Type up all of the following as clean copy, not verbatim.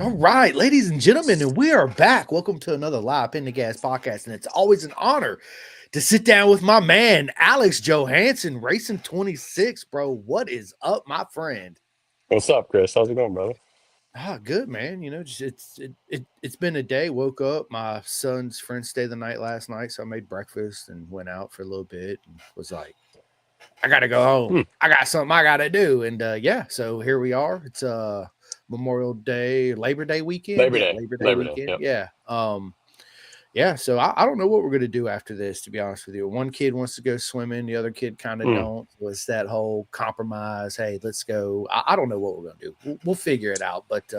All right, ladies and gentlemen, and we are back. Welcome to another live Pin the Gas podcast, and it's always an honor to sit down with my man Alex Johansen, Racing 26, bro. What is up, my friend? What's up, Chris? How's it going, brother? Good man. Just it's been a day. Woke up. My son's friend stayed the night last night, so I made breakfast and went out for a little bit and was like, I gotta go home. Hmm. I got something I gotta do. And yeah, so here we are. It's Memorial Day, Labor Day weekend. Labor Yeah, Day. Labor Day Labor Day. weekend. Yep. Yeah. Yeah, so I don't know what we're gonna do after this, to be honest with you. One kid wants to go swimming, the other kid kind of Mm. don't. Was that whole compromise? Hey, let's go. I don't know what we're gonna do. We'll figure it out. But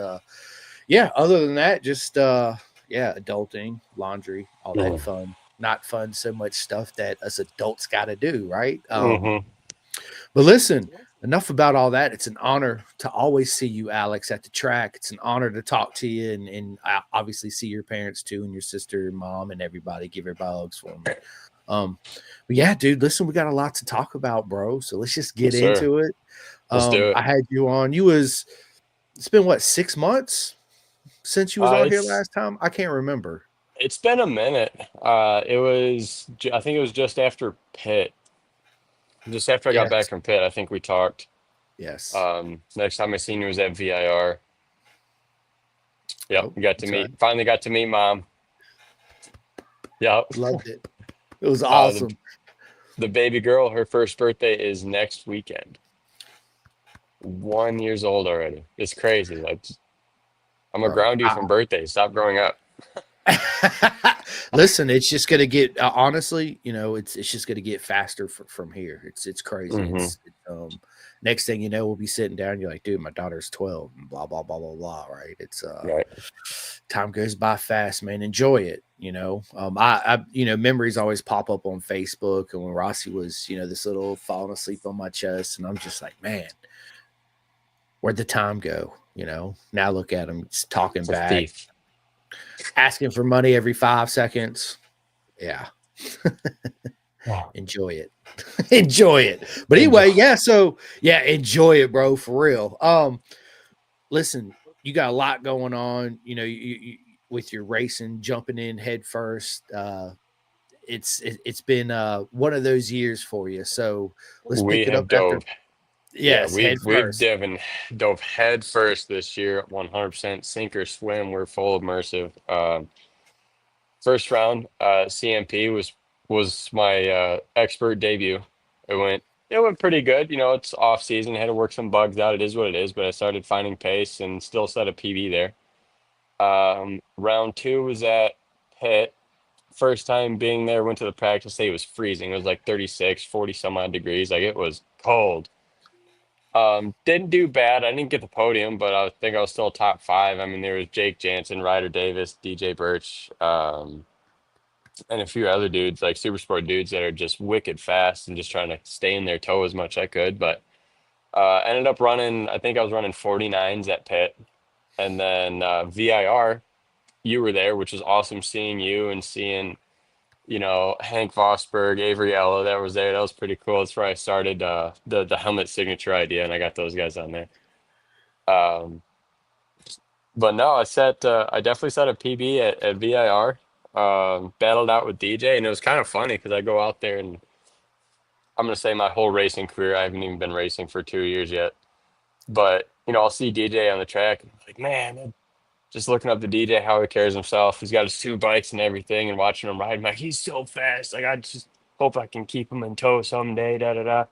yeah, other than that, just yeah, adulting, laundry, all that Mm. fun. Not fun so much stuff that us adults got to do, right? Mm-hmm. But listen, enough about all that. It's an honor to always see you, Alex, at the track. It's an honor to talk to you and obviously see your parents too, and your sister and mom and everybody. Give everybody hugs for me. Um, but yeah, dude, listen, we got a lot to talk about, bro. So let's just get Yes, sir. into it. Let's do I it. had you on. It's been what, 6 months since you was on here It's last time? I can't remember. it's been a minute. I think it was just after Pitt. Just after I got back Yes. from Pitt, I think we talked. Yes. Next time I seen you was at VIR. Yep, Oh, we got to that's right. meet. Finally got to meet mom. Yep. Loved it. It was Uh, the awesome. the baby girl, her first birthday is next weekend. 1 years old already. It's crazy. I'm gonna Bro. ground you from birthdays. Stop growing up. Listen, it's just gonna get honestly, it's just gonna get faster from here. It's crazy. Hmm. Next thing you know, we'll be sitting down. You're like, dude, my daughter's 12, and blah blah blah blah blah. Right? It's Right. time goes by fast, man. Enjoy it. Memories always pop up on Facebook, and when Rossi was, this little falling asleep on my chest, and I'm just like, man, where'd the time go? Now look at him, he's talking It's a back, thief. asking for money every 5 seconds. Yeah. Wow. Enjoy it. Enjoy it. But Enjoy. anyway, yeah, so yeah, enjoy it, bro, for real. Listen, you got a lot going on, with your racing, jumping in head first. It's been one of those years for you. So let's We pick it up have after. dove. Yeah, Yes, head first. dove head first this year, 100% sink or swim. We're full immersive. First round, CMP was my expert debut. It went it went pretty good. It's off season. Had to work some bugs out. It is what it is. But I started finding pace and still set a PB there. Round two was at Pitt. First time being there, went to the practice day. It was freezing. It was like 36, 40 some odd degrees. Like it was cold. Didn't do bad. I didn't get the podium, but I think I was still top five. I mean, there was Jake Jansen, Ryder Davis, DJ Birch, and a few other dudes, like super sport dudes that are just wicked fast and just trying to stay in their toe as much as I could. But ended up running, I think I was running 49s at Pitt. And then VIR, you were there, which was awesome seeing you and seeing, Hank Vosberg, Avery Ella that was there. That was pretty cool. That's where I started the helmet signature idea, and I got those guys on there. Um, but no, I definitely set a PB at VIR. Battled out with DJ, and it was kind of funny because I go out there and I'm gonna say my whole racing career, I haven't even been racing for 2 years yet. But I'll see DJ on the track, and I'm like, man, just looking up the DJ, how he carries himself. He's got his two bikes and everything, and watching him ride. I'm like, he's so fast. Like, I just hope I can keep him in tow someday. Da da da.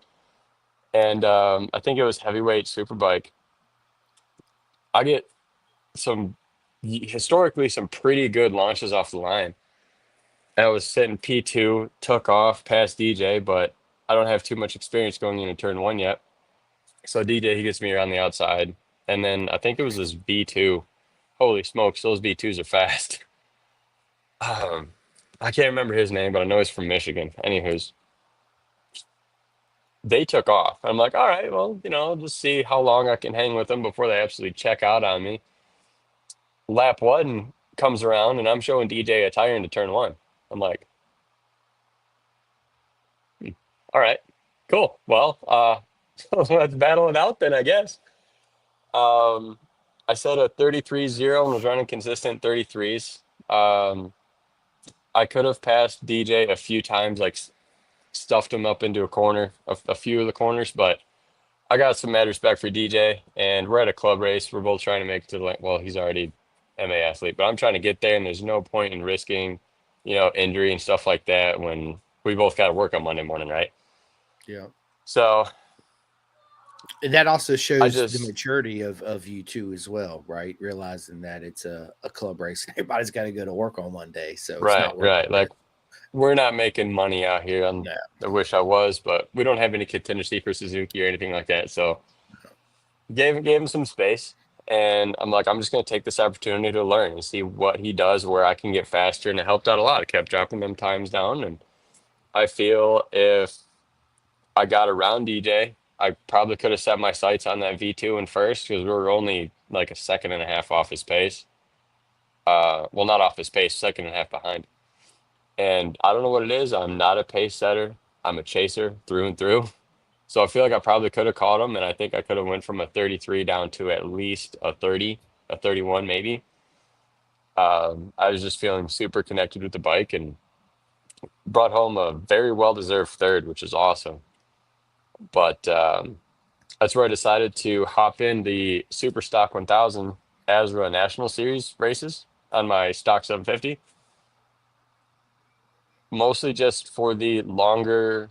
And I think it was heavyweight superbike. I get some historically some pretty good launches off the line. And I was sitting P2, took off past DJ, but I don't have too much experience going into turn one yet. So DJ, he gets me around the outside, and then I think it was this V2. Holy smokes, those V2s are fast. Um, I can't remember his name, but I know he's from Michigan. Anywho's, they took off. I'm like, all right, well, just see how long I can hang with them before they absolutely check out on me. Lap one comes around, and I'm showing DJ a tire into turn one. I'm like, "Hmm, all right, cool. Well, let's battle it out then, I guess." Um, I set a 33-0 and was running consistent 33s. Um, I could have passed DJ a few times, like stuffed him up into a corner, a few of the corners, but I got some mad respect for DJ, and we're at a club race. We're both trying to make it to the, well, he's already MA athlete, but I'm trying to get there, and there's no point in risking, injury and stuff like that when we both got to work on Monday morning, right? Yeah. So And that also I shows the just, maturity of you two as well, right? Realizing that it's a club race. Everybody's got to go to work on one day, so it's right, not worth right. the risk. Like, we're not making money out here. No, I wish I was, but we don't have any contingency for Suzuki or anything like that. So gave him some space, and I'm like, I'm just gonna take this opportunity to learn and see what he does, where I can get faster, and it helped out a lot. It kept dropping them times down, and I feel if I got around DJ, I probably could have set my sights on that V2 in first because we were only like a second and a half off his pace. Well, not off his pace, second and a half behind. And I don't know what it is. I'm not a pace setter. I'm a chaser through and through. So I feel like I probably could have caught him, and I think I could have went from a 33 down to at least a 30, a 31 maybe. I was just feeling super connected with the bike and brought home a very well-deserved third, which is awesome. But that's where I decided to hop in the Super Stock 1000 Azra National Series races on my Stock 750, mostly just for the longer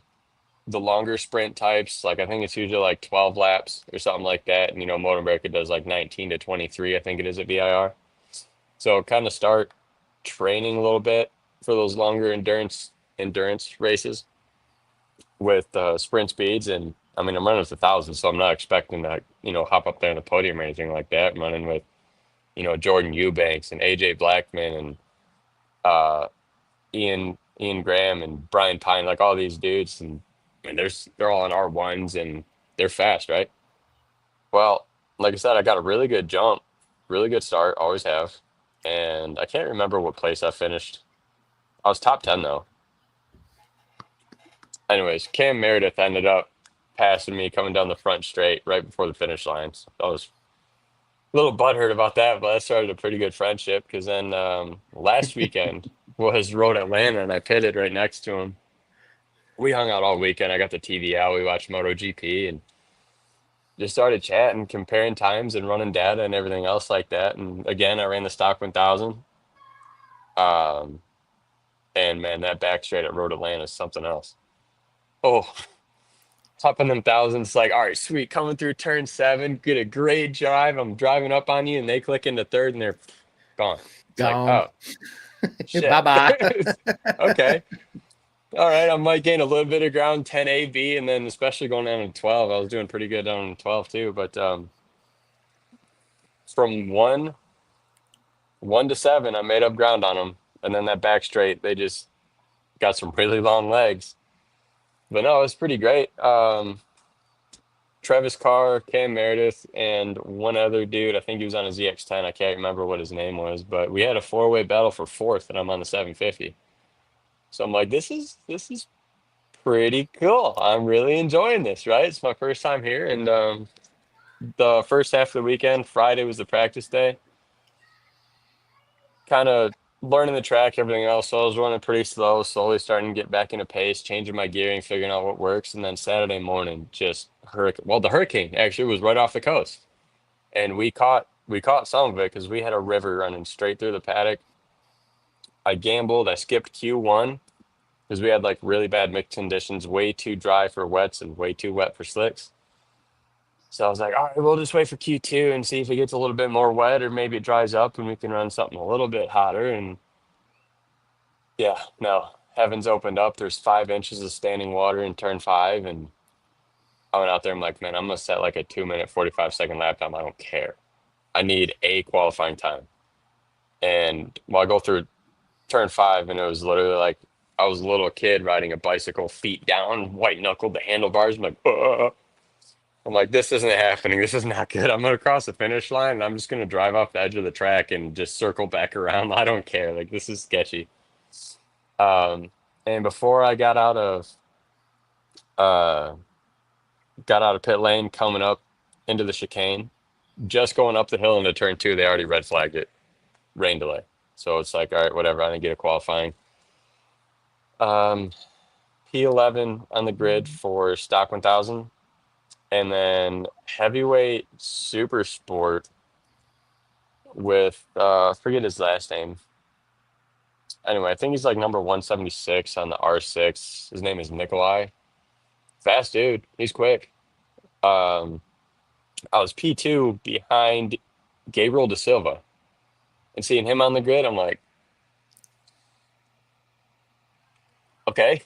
sprint types. Like I think it's usually like 12 laps or something like that. And Motor America does like 19 to 23, I think it is at VIR. So kind of start training a little bit for those longer endurance races with sprint speeds. And I mean, I'm running with 1,000, so I'm not expecting to hop up there on the podium or anything like that. I'm running with Jordan Eubanks and AJ Blackman and uh, Ian Graham and Brian Pine, like all these dudes, and they're all on R1s and they're fast, right? Well, like I said, I got a really good jump, really good start, always have, and I can't remember what place I finished. I was top 10 though. Anyways, Cam Meredith ended up passing me coming down the front straight right before the finish lines. I was a little butthurt about that, but that started a pretty good friendship because then last weekend was Road Atlanta and I pitted right next to him. We hung out all weekend. I got the TV out. We watched MotoGP and just started chatting, comparing times and running data and everything else like that. And again, I ran the stock 1000. Um, and man, that back straight at Road Atlanta is something else. Oh, hopping them thousands, like, all right, sweet, coming through turn seven, get a great drive. I'm driving up on you, and they click into third, and they're gone. It's like, gone. oh, Bye shit. bye. Okay. All right, I might gain a little bit of ground, 10 A, B, and then especially going down to 12. I was doing pretty good down to 12 too, but from one to seven, I made up ground on them, and then that back straight, they just got some really long legs. But no, it was pretty great. Travis Carr, Cam Meredith, and one other dude. I think he was on a ZX10. I can't remember what his name was, but we had a four-way battle for fourth, and I'm on the 750. So I'm like, this is pretty cool. I'm really enjoying this, right? It's my first time here, and the first half of the weekend, Friday was the practice day. Kind of learning the track, everything else. So I was running pretty slow, slowly starting to get back into pace, changing my gearing, figuring out what works. And then Saturday morning, just hurricane. Well, the hurricane actually was right off the coast, and we caught some of it because we had a river running straight through the paddock. I gambled. I skipped Q1 because we had like really bad mixed conditions, way too dry for wets and way too wet for slicks. So I was like, all right, we'll just wait for Q2 and see if it gets a little bit more wet or maybe it dries up and we can run something a little bit hotter. And yeah, no, heavens opened up. There's 5 inches of standing water in turn five. And I went out there. I'm like, man, I'm going to set like a 2 minute, 45-second lap time. I don't care. I need a qualifying time. And I go through turn five, and it was literally like I was a little kid riding a bicycle, feet down, white knuckled the handlebars. I'm like, "Ugh." I'm like, this isn't happening. This is not good. I'm gonna cross the finish line and I'm just gonna drive off the edge of the track and just circle back around. I don't care. Like this is sketchy. Um, and before I uh got out of pit lane coming up into the chicane, just going up the hill into turn two, they already red flagged it, rain delay. So it's like, all right, whatever. I didn't get a qualifying. Um, P11 on the grid for stock 1000, and then heavyweight super sport with forget his last name. Anyway, I think he's like number 176 on the R6. His name is Nikolai. Fast dude. He's quick. Um, I was P2 behind Gabriel da Silva, and seeing him on the grid, I'm like, okay,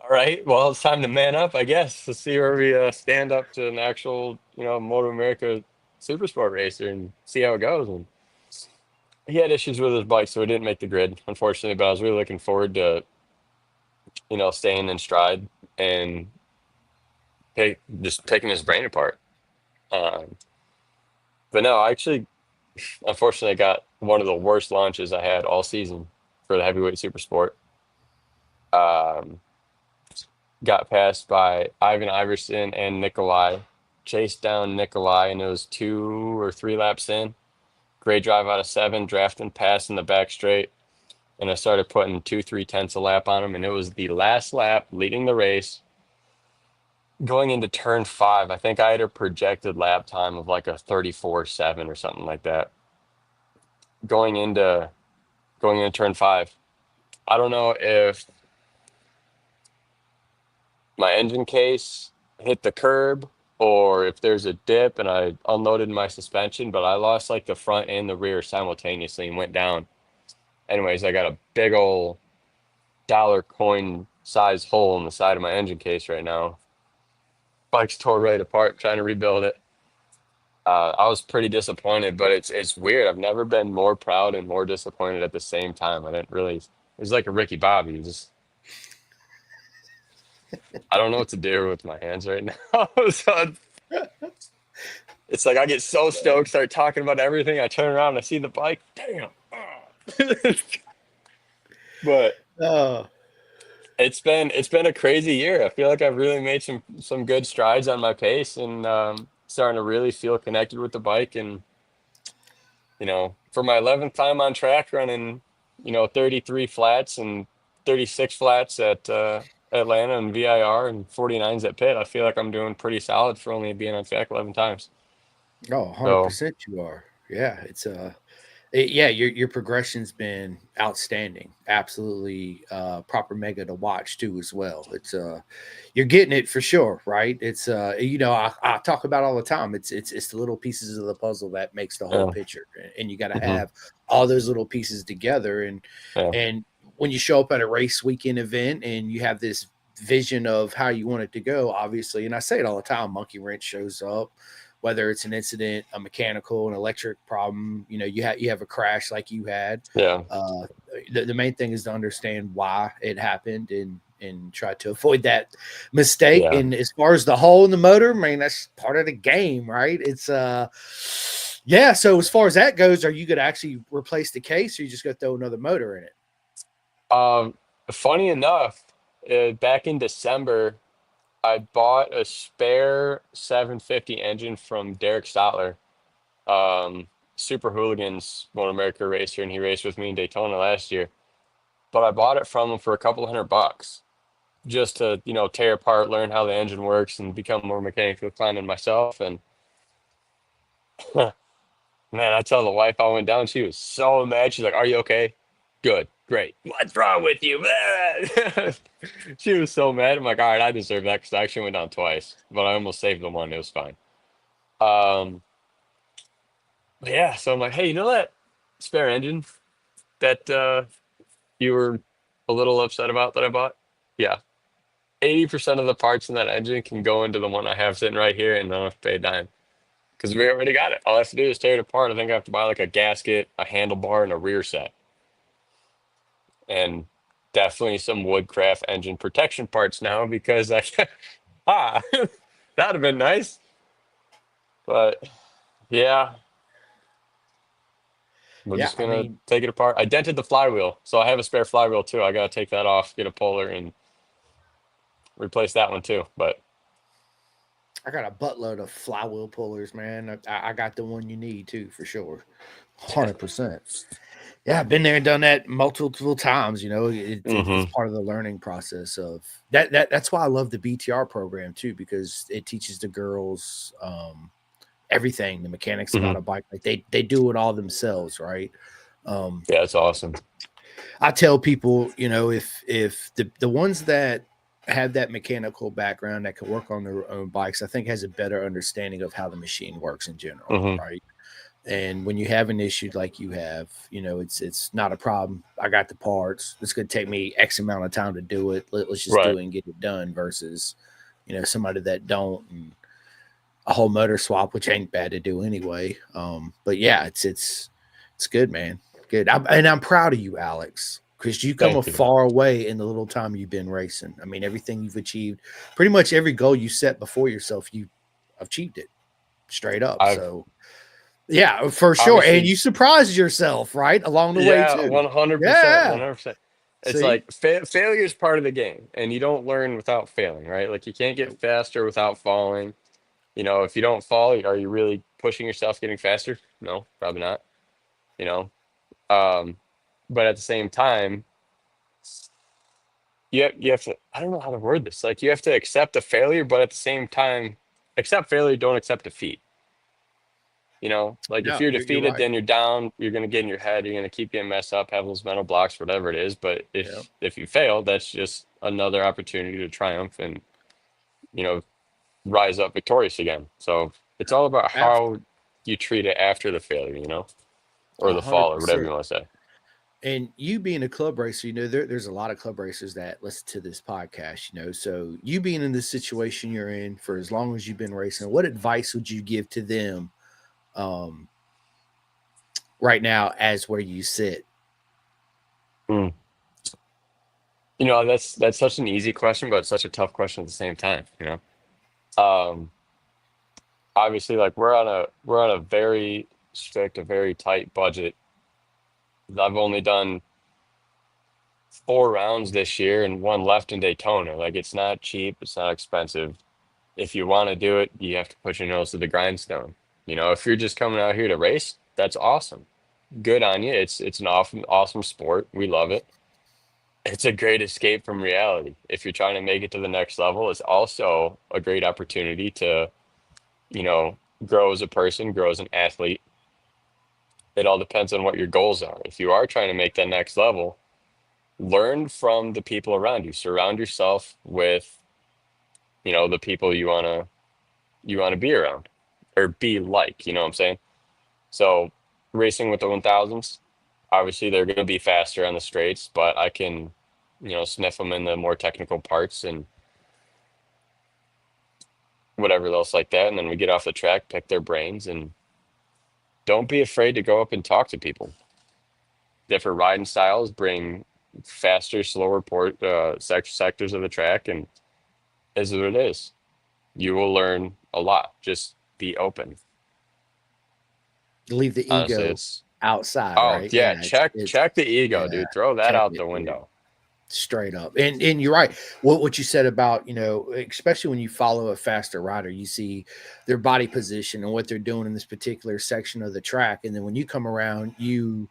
all right, well, it's time to man up, I guess, to see where we stand up to an actual, Moto America super sport racer and see how it goes. And he had issues with his bike, so he didn't make the grid, unfortunately. But I was really looking forward to, staying in stride and just picking his brain apart. Um, but no, I actually, unfortunately, I got one of the worst launches I had all season for the heavyweight super sport. Um, got passed by Ivan Iverson and Nikolai, chased down Nikolai, and it was 2 or 3 laps in. Great drive out of 7, drafting pass in the back straight, and I started putting 2 3/10 a lap on him, and it was the last lap leading the race. Going into turn 5, I think I had a projected lap time of like a 34.7 or something like that. Going into turn 5, I don't know if my engine case hit the curb or if there's a dip and I unloaded my suspension, but I lost like the front and the rear simultaneously and went down. Anyways, I got a big old dollar coin size hole in the side of my engine case right now. Bike's tore right apart trying to rebuild it. I was pretty disappointed, but it's weird. I've never been more proud and more disappointed at the same time. I didn't really. It was like a Ricky Bobby. Just I don't know what to do with my hands right now. So it's like I get so stoked, start talking about everything. I turn around and I see the bike. Damn. But Oh, it's been a crazy year. I feel like I've really made some good strides on my pace and starting to really feel connected with the bike. And for my 11th time on track, running 33 flats and 36 flats at Atlanta and VIR and 49s at Pitt, I feel like I'm doing pretty solid for only being on track 11 times. oh, So 100% you are. Yeah, yeah, your progression's been outstanding. Absolutely proper mega to watch too as well. You're getting it for sure, right? I talk about all the time. It's the little pieces of the puzzle that makes the whole yeah, picture. And you got to hmm have all those little pieces together yeah, and when you show up at a race weekend event and you have this vision of how you want it to go, obviously, and I say it all the time, monkey wrench shows up, whether it's an incident, a mechanical, an electric problem, you have a crash like you had. yeah, Uh, the main thing is to understand why it happened and try to avoid that mistake. yeah. And as far as the hole in the motor, man, that's part of the game, right? Yeah. So as far as that goes, are you going to actually replace the case, or you just going to throw another motor in it? Um, Funny enough, back in December, I bought a spare 750 engine from Derek Stotler, um, Super Hooligans, one America racer, and he raced with me in Daytona last year. But I bought it from him for a couple of $100 just to, tear apart, learn how the engine works, and become more mechanically inclined in myself. And man, I tell the wife I went down, she was so mad. She's like, "Are you okay?" Good, great. What's wrong with you? She was so mad. I'm like, all right, I deserve that because I actually went down twice, but I almost saved the one. It was fine. Um, but yeah, so I'm like, hey, you know that spare engine that you were a little upset about that I bought? Yeah, 80% of the parts in that engine can go into the one I have sitting right here, and I don't have to pay a dime because we already got it. All I have to do is tear it apart. I think I have to buy like a gasket, a handlebar, and a rear set, and definitely some Woodcraft engine protection parts now because I ah that'd have been nice. But yeah, we're Yeah, just I gonna mean, take it apart. I dented the flywheel, so I have a spare flywheel too. I gotta take that off, get a puller, and replace that one too. But I got a buttload of flywheel pullers, man. I got the one you need too, for sure. 100%. Yeah, I've been there and done that multiple times. You know, it's Hmm. part of the learning process of that's why I love the BTR program too, because it teaches the girls everything, the mechanics about Hmm. a bike. Like they do it all themselves, right? Um, Yeah, it's awesome. I tell people, you know, if the ones that have that mechanical background that can work on their own bikes, I think has a better understanding of how the machine works in general, Hmm. right? And when you have an issue like you have, you know, it's not a problem. I got the parts. It's going to take me X amount of time to do it. Let's just do Right. it and get it done. Versus, you know, somebody that don't, and a whole motor swap, which ain't bad to do anyway. But yeah, it's good, man. Good, and I'm proud of you, Alex, because you come a Thank you. far way in the little time you've been racing. I mean, everything you've achieved, pretty much every goal you set before yourself, you achieved it straight up. I've So yeah, for sure. And obviously, you surprised yourself, right? Along the way yeah, too. 100%, Yeah. 100%. It's See? like failure is part of the game, and you don't learn without failing, right? Like you can't get Nope. faster without falling. You know, if you don't fall, are you really pushing yourself getting faster? No, probably not. You know, um, but at the same time, you have to. I don't know how to word this. Like you have to accept a failure, but at the same time, accept failure. Don't accept defeat. You know, like if No, you're you're defeated, right. then you're down. You're gonna get in your head. You're gonna keep getting messed up, have those mental blocks, whatever it is. But Yeah. if you fail, that's just another opportunity to triumph and you know rise up victorious again. So it's all about Absolutely. how you treat it after the failure, or A the hundred fall, or whatever you percent. want to say. And you being a club racer, you know, there's a lot of club racers that listen to this podcast, you know. So you being in this situation you're in for as long as you've been racing, what advice would you give to them um, right now as where you sit? Mm. That's such an easy question, but it's such a tough question at the same time. Um, Obviously, like we're on a very strict, a very tight budget. I've only done 4 rounds this year and one left in Daytona. Like it's not cheap, it's not expensive. If you want to do it, you have to put your nose to the grindstone. If you're just coming out here to race, that's awesome. Good on you. It's an awesome sport. We love it. It's a great escape from reality. If you're trying to make it to the next level, it's also a great opportunity to, you know, grow as a person, grow as an athlete. It all depends on what your goals are. If you are trying to make that next level, learn from the people around you. Surround yourself with, the people you want to be around or be like, you know what I'm saying? So racing with the 1000s, obviously they're going to be faster on the straights, but I can, sniff them in the more technical parts and whatever else like that. And then we get off the track, pick their brains, and don't be afraid to go up and talk to people. Different riding styles bring faster, slower sectors of the track, and is what it is. You will learn a lot. Just be open. Leave the Honestly, ego it's outside, oh right? yeah, Yeah, check the ego, yeah, dude. Throw that check out it, the dude. window. Straight up. And you're right. What you said about, you know, especially when you follow a faster rider, you see their body position and what they're doing in this particular section of the track. And then when you come around, you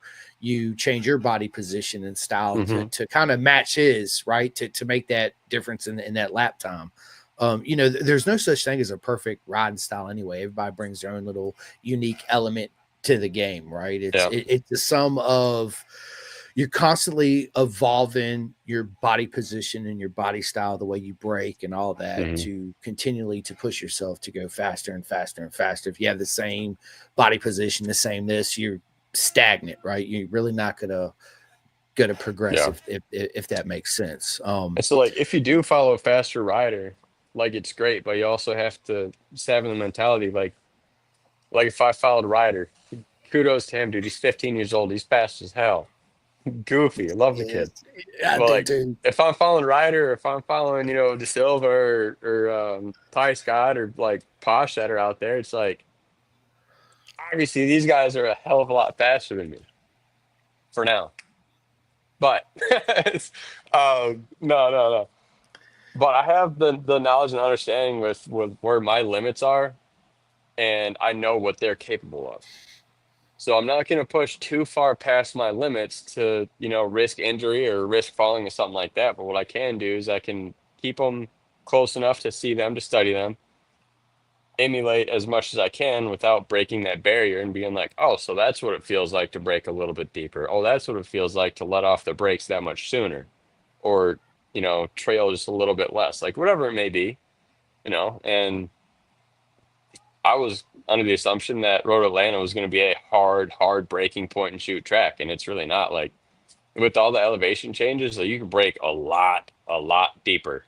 change your body position and style Hmm. to kind of match his, right? To make that difference in that lap time. You know, there's no such thing as a perfect riding style anyway. Everybody brings their own little unique element to the game, right? Yeah. It's the sum of you're constantly evolving your body position and your body style, the way you break and all that Hmm. to continually to push yourself to go faster and faster and faster. If you have the same body position, the same this, you're stagnant, right? You're really not gonna progress Yeah. if that makes sense. And so, like, if you do follow a faster rider, like, it's great, but you also have to just have the mentality, like if I followed Ryder, kudos to him, dude. He's 15 years old. He's fast as hell. Goofy. I love the Yeah, kid. I But do like, too. if I'm following Ryder, or if I'm following, De Silva or Ty Scott or like Posh that are out there, it's like obviously these guys are a hell of a lot faster than me for now. But no, no, no. but I have the knowledge and understanding with where my limits are, and I know what they're capable of. So I'm not going to push too far past my limits to, risk injury or risk falling or something like that. But what I can do is I can keep them close enough to see them, to study them, emulate as much as I can without breaking that barrier and being like, oh, so that's what it feels like to break a little bit deeper. Oh, that's what it feels like to let off the brakes that much sooner, or, trail just a little bit less, like whatever it may be, and I was under the assumption that Road Atlanta was going to be a hard breaking point and shoot track, and it's really not. Like with all the elevation changes, like you can break a lot deeper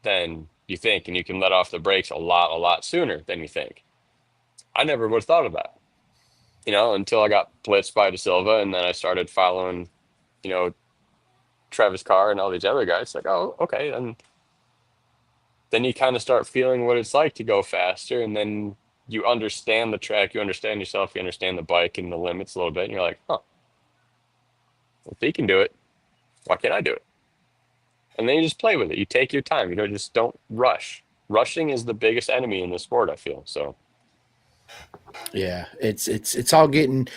than you think, and you can let off the brakes a lot sooner than you think. I never would have thought of that, until I got blitzed by De Silva, and then I started following, you know, Travis Carr and all these other guys. Like, oh, okay, and then you kind of start feeling what it's like to go faster, and then you understand the track, you understand yourself, you understand the bike and the limits a little bit, and you're like, huh, if he can do it, why can't I do it? And then you just play with it. You take your time. Just don't rush. Rushing is the biggest enemy in the sport, I feel. So Yeah, it's all getting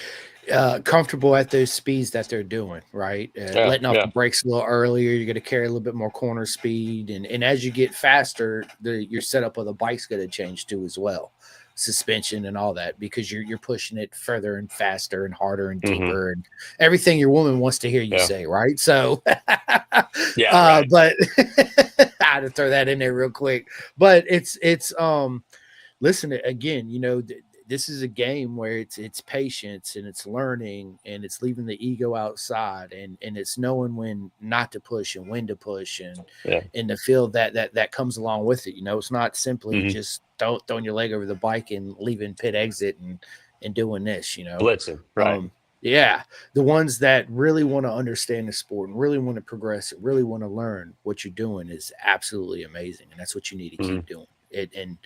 comfortable at those speeds that they're doing, right? yeah, Letting off the yeah, brakes a little earlier, you're going to carry a little bit more corner speed, and as you get faster, your setup of the bike's going to change too as well, suspension and all that, because you're pushing it further and faster and harder and hmm, deeper and everything your woman wants to hear you yeah, say, right? So, yeah, right, but I had to throw that in there real quick, but it's listen again, this is a game where it's patience and it's learning and it's leaving the ego outside and it's knowing when not to push and when to push yeah, and the feel that comes along with it. It's not simply hmm, just throwing your leg over the bike and leaving pit exit and doing this. blitzing, right, um yeah, the ones that really want to understand the sport and really want to progress it, really want to learn what you're doing is absolutely amazing, and that's what you need to hmm, keep doing it. And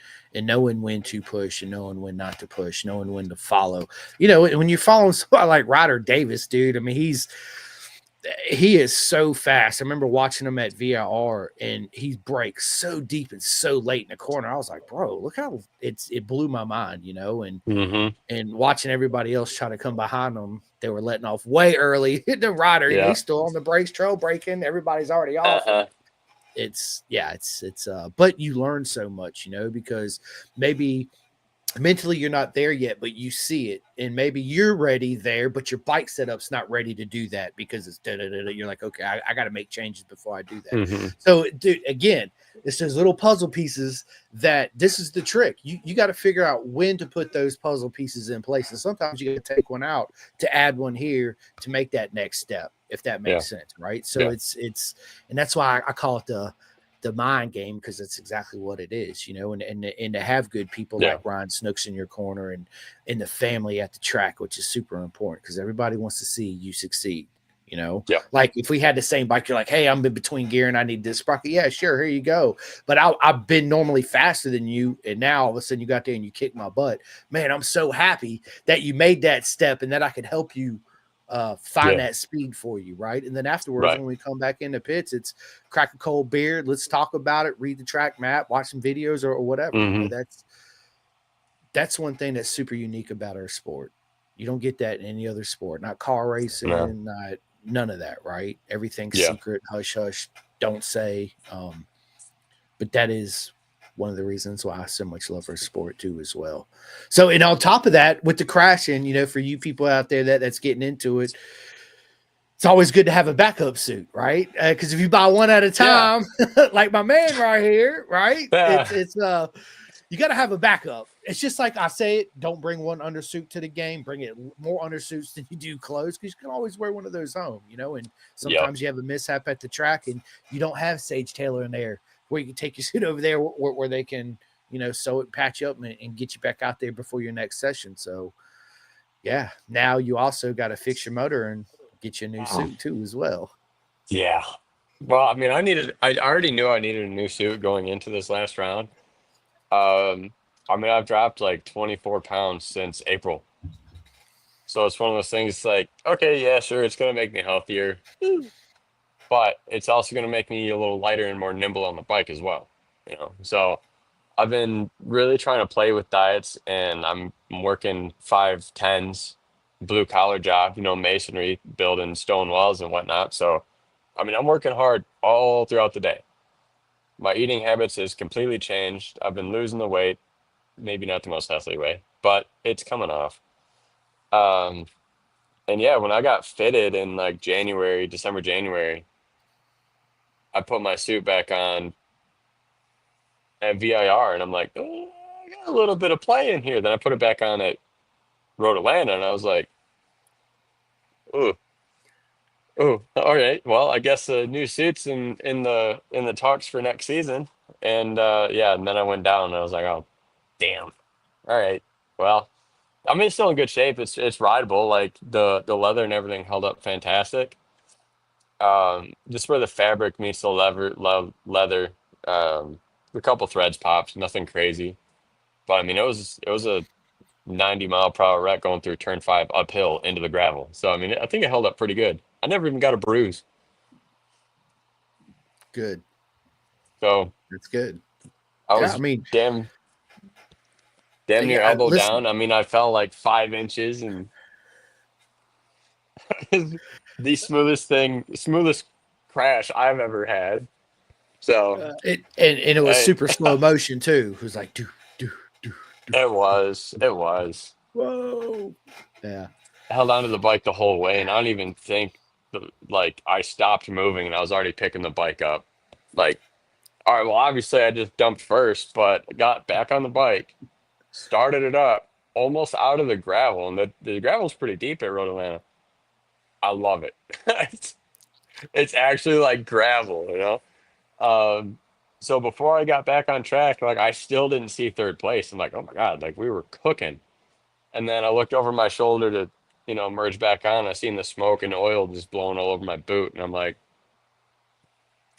knowing when to push and knowing when not to push, knowing when to follow. When you're following somebody like Ryder Davis, dude, I mean, he is so fast. I remember watching him at VIR and he breaks so deep and so late in the corner. I was like, bro, look how it blew my mind. hmm, And watching everybody else try to come behind them, they were letting off way early. The rider, yeah, he's still on the brakes, trail breaking. Everybody's already off, and uh-huh, it's but you learn so much, because maybe mentally you're not there yet, but you see it, and maybe you're ready there, but your bike setup's not ready to do that because it's da-da-da-da. You're like, okay, I got to make changes before I do that. hmm, So, dude, again, it's those little puzzle pieces that this is the trick. You got to figure out when to put those puzzle pieces in place, and sometimes you got to take one out to add one here to make that next step, if that yeah, makes sense, right? So yeah, it's and that's why I call it the mind game, because it's exactly what it is, and to have good people yeah, like Ryan Snooks in your corner and the family at the track, which is super important because everybody wants to see you succeed. yeah, Like if we had the same bike, you're like, hey, I'm in between gear and I need this sprocket. Yeah, sure, here you go. But I've been normally faster than you, and now all of a sudden you got there and you kicked my butt. Man, I'm so happy that you made that step and that I could help you find yeah, that speed for you, right? And then afterwards, right, when we come back in the pits, it's crack a cold beer, let's talk about it, read the track map, watch some videos or whatever. hmm, That's one thing that's super unique about our sport. You don't get that in any other sport, not car no, racing, not none of that, right? Everything's yeah, secret, hush hush, don't say. But that is one of the reasons why I so much love our sport too, as well. So, and on top of that, with the crashing, for you people out there that's getting into it, it's always good to have a backup suit, right? Because if you buy one at a yeah, time, like my man right here, right? yeah, It's you got to have a backup. It's just like I say it, don't bring one undersuit to the game, bring it more undersuits than you do clothes, because you can always wear one of those home. And yep, sometimes you have a mishap at the track and you don't have Sage Taylor in there where you can take your suit over there where they can, sew it, patch you up and get you back out there before your next session. So yeah, now you also got to fix your motor and get you a new suit too as well. yeah. Well, I mean, I already knew I needed a new suit going into this last round. I mean, I've dropped like 24 pounds since April. So it's one of those things like, okay, yeah, sure, it's gonna make me healthier. but it's also going to make me a little lighter and more nimble on the bike as well. You know, so I've been really trying to play with diets, and I'm working 5 10s, blue collar job, you know, masonry, building stone walls and whatnot. So, I mean, I'm working hard all throughout the day. My eating habits has completely changed. I've been losing the weight, maybe not the most healthy way, but it's coming off. Um, and yeah, when I got fitted in like January, December, January, I put my suit back on at VIR, and I'm like, oh, I got a little bit of play in here. Then I put it back on at Road Atlanta, and I was like, ooh, ooh, all right. Well, I guess new suits in the talks for next season. And yeah, and then I went down, and I was like, oh, damn. All right. Well, I mean, it's still in good shape. It's rideable. Like the leather and everything held up fantastic. Just where the fabric meets the leather, um, a couple threads popped, nothing crazy. But I mean, it was a 90-mile-per-hour wreck going through turn 5 uphill into the gravel. So I mean, I think it held up pretty good. I never even got a bruise. Good. So That's good. I Yeah, I was mean, damn near yeah. elbow Listen, down. I mean, I fell like 5 inches, and the smoothest crash I've ever had. So and it was hey, super slow motion too. It was like do do do it do. was it was. Whoa. Yeah. I held onto the bike the whole way, and I don't even think like I stopped moving, and I was already picking the bike up. Like, all right, well, obviously I just dumped first, but got back on the bike, started it up, almost out of the gravel, and the gravel's pretty deep at Road Atlanta. I love it. It's, it's actually like gravel, you know. Um, so before I got back on track, like I still didn't see third place. I'm like, oh my God, like we were cooking. And then I looked over my shoulder to, merge back on. I seen the smoke and oil just blowing all over my boot, and I'm like,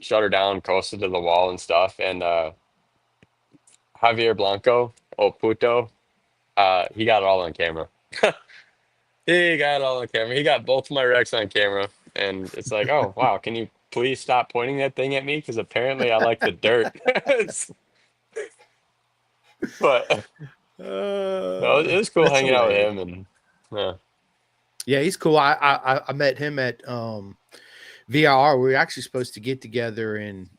shut her down, coasted to the wall and stuff. And Javier Blanco, oh puto, he got it all on camera. He got it all on camera. He got both of my wrecks on camera, and it's like, oh wow, can you please stop pointing that thing at me? Because apparently I like the dirt. But no, it was cool That's hanging out with hilarious. him, and yeah. Yeah, he's cool. I met him at VIR. We were actually supposed to get together and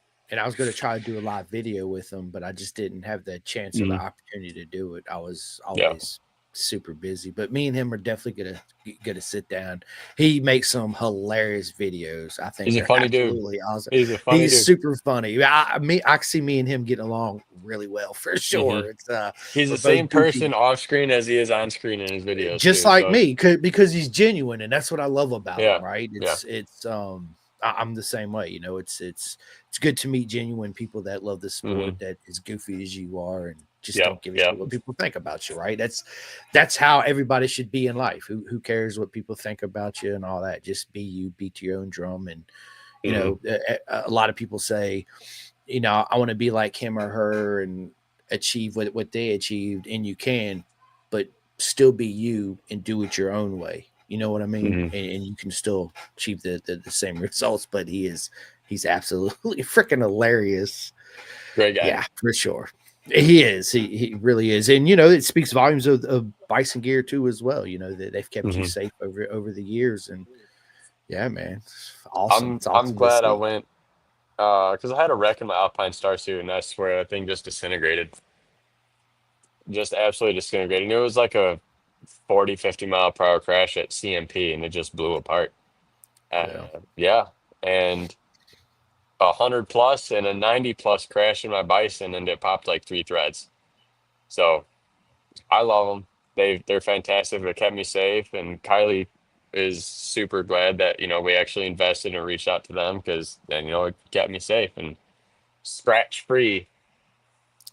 I was going to try to do a live video with him, but I just didn't have the chance or the Mhm. opportunity to do it. I was Yeah, always super busy, but me and him are definitely gonna sit down. He makes some hilarious videos. I think he's a they're funny dude. absolutely awesome. He's a funny He's dude. super funny. I can see me and him getting along really well for Hmm. sure. It's He's we're the both same goofy, person off screen as he is on screen in his videos just too. like So me, because he's genuine, and that's what I love about him. yeah, Right? yeah, I'm the same way. You know, it's good to meet genuine people that love the hmm, sport, that as goofy as you are, and just yep, don't give a yep, shit what people think about you. Right? That's how everybody should be in life. Who cares what people think about you and all that? Just be you, beat your own drum, and hmm, a lot of people say, I want to be like him or her and achieve what they achieved, and you can, but still be you and do it your own way. You know what I mean? hmm. And you can still achieve the same results. But he's absolutely freaking hilarious. Great guy. Yeah, for sure. He is. He really is. And it speaks volumes of Bison Gear too as well. That they've kept you Hmm. safe over the years. And yeah, man, it's awesome. It's I'm awesome to glad I see. went because I had a wreck in my Alpine Starsuit, and I swear that thing just disintegrated, just absolutely disintegrated. And it was like a 40, 50 mile per hour crash at CMP, and it just blew apart. Yeah. Yeah, and 100 plus and a 90 plus crash in my Bison, and it popped like 3 threads. So I love them. They're fantastic. They kept me safe, and Kylie is super glad that we actually invested and reached out to them because then it kept me safe and scratch free.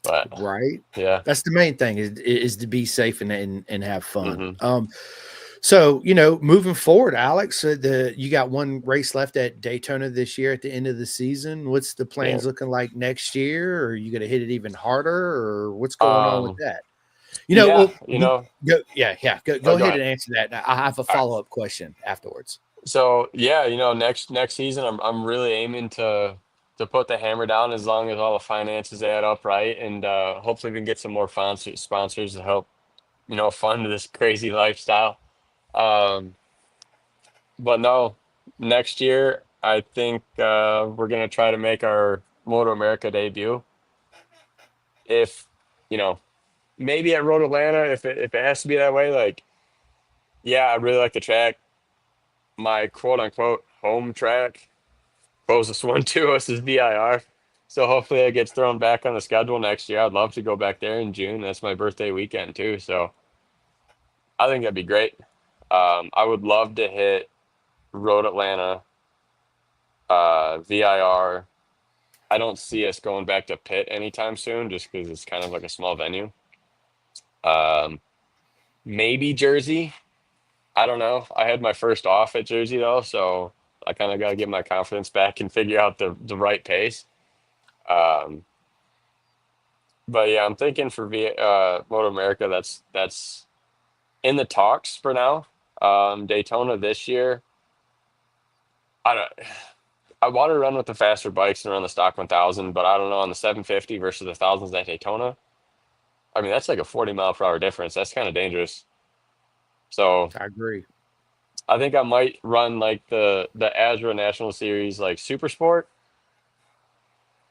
But Right. yeah, That's the main thing is to be safe and have fun. hmm, So moving forward, Alex, you got one race left at Daytona this year at the end of the season. What's the yeah. plans looking like next year? Or are you going to hit it even harder, or what's going on with Um, that? yeah, Well, go, yeah, go oh, go ahead and ahead. answer that. I have a All right. follow up question afterwards. So yeah, next season I'm really aiming to put the hammer down as long as all the finances add up right, and hopefully we can get some more sponsors to help fund this crazy lifestyle. Um, but no, next year I think we're gonna try to make our Moto America debut. If you know, maybe at Road Atlanta, if it has to be that way, like yeah, I really like the track. My quote unquote home track closest one to us is VIR. So hopefully it gets thrown back on the schedule next year. I'd love to go back there in June. That's my birthday weekend too. So I think that'd be great. I would love to hit Road Atlanta, VIR. I don't see us going back to Pitt anytime soon, just because it's kind of like a small venue. Um, maybe Jersey. I don't know. I had my first off at Jersey though, so I kind of got to get my confidence back and figure out the right pace. Um, But yeah, I'm thinking for Moto America, that's in the talks for now. Daytona this year, I don't. I want to run with the faster bikes and run the stock 1000, but I don't know on the 750 versus the thousands at Daytona. I mean, that's like a 40 mile per hour difference. That's kind of dangerous. So I agree. I think I might run like the Azra National Series like Super Sport.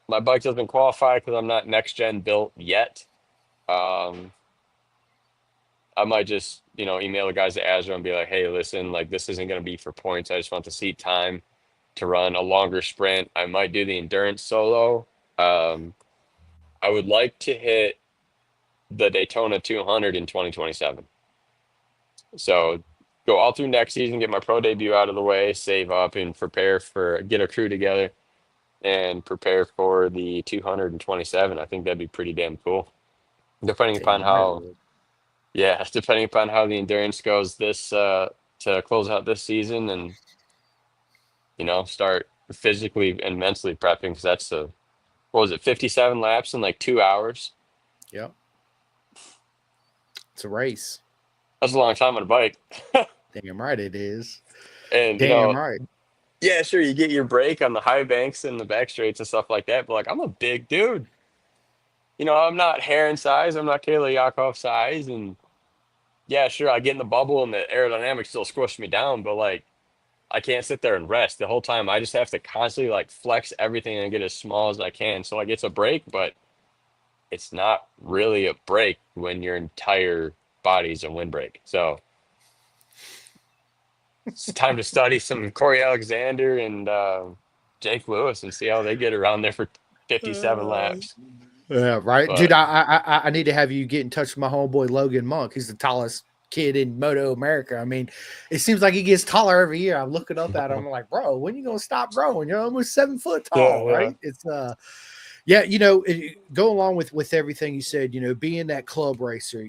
My bike doesn't qualify because I'm not next gen built yet. Um, I might just, email the guys at Azure and be like, hey, listen, like this isn't going to be for points. I just want the seat time to run a longer sprint. I might do the endurance solo. Um, I would like to hit the Daytona 200 in 2027. So go all through next season, get my pro debut out of the way, save up and get a crew together and prepare for the 227. I think that'd be pretty damn cool. Depending upon Damn right it how would. Yeah, depending upon how the endurance goes this to close out this season and start physically and mentally prepping because that's what was it, 57 laps in like 2 hours. Yep. It's a race. That's a long time on a bike. Damn right it is. And Damn right. yeah, sure, you get your break on the high banks and the back straights and stuff like that, but like I'm a big dude. I'm not Heron size, I'm not Kayla Yakov size, and yeah, sure, I get in the bubble and the aerodynamics still squish me down, but like I can't sit there and rest the whole time. I just have to constantly like flex everything and get as small as I can. So like it's a break, but it's not really a break when your entire body's a windbreak. So it's time to study some Corey Alexander and Jake Lewis and see how they get around there for 57 Uh, laps. yeah, right, dude. But I need to have you get in touch with my homeboy Logan Monk. He's the tallest kid in Moto America. I mean, it seems like he gets taller every year. I'm looking up at him. I'm like, bro, when you gonna stop growing? You're almost 7 foot yeah, tall, yeah. right? It's yeah, go along with everything you said. Being that club racer,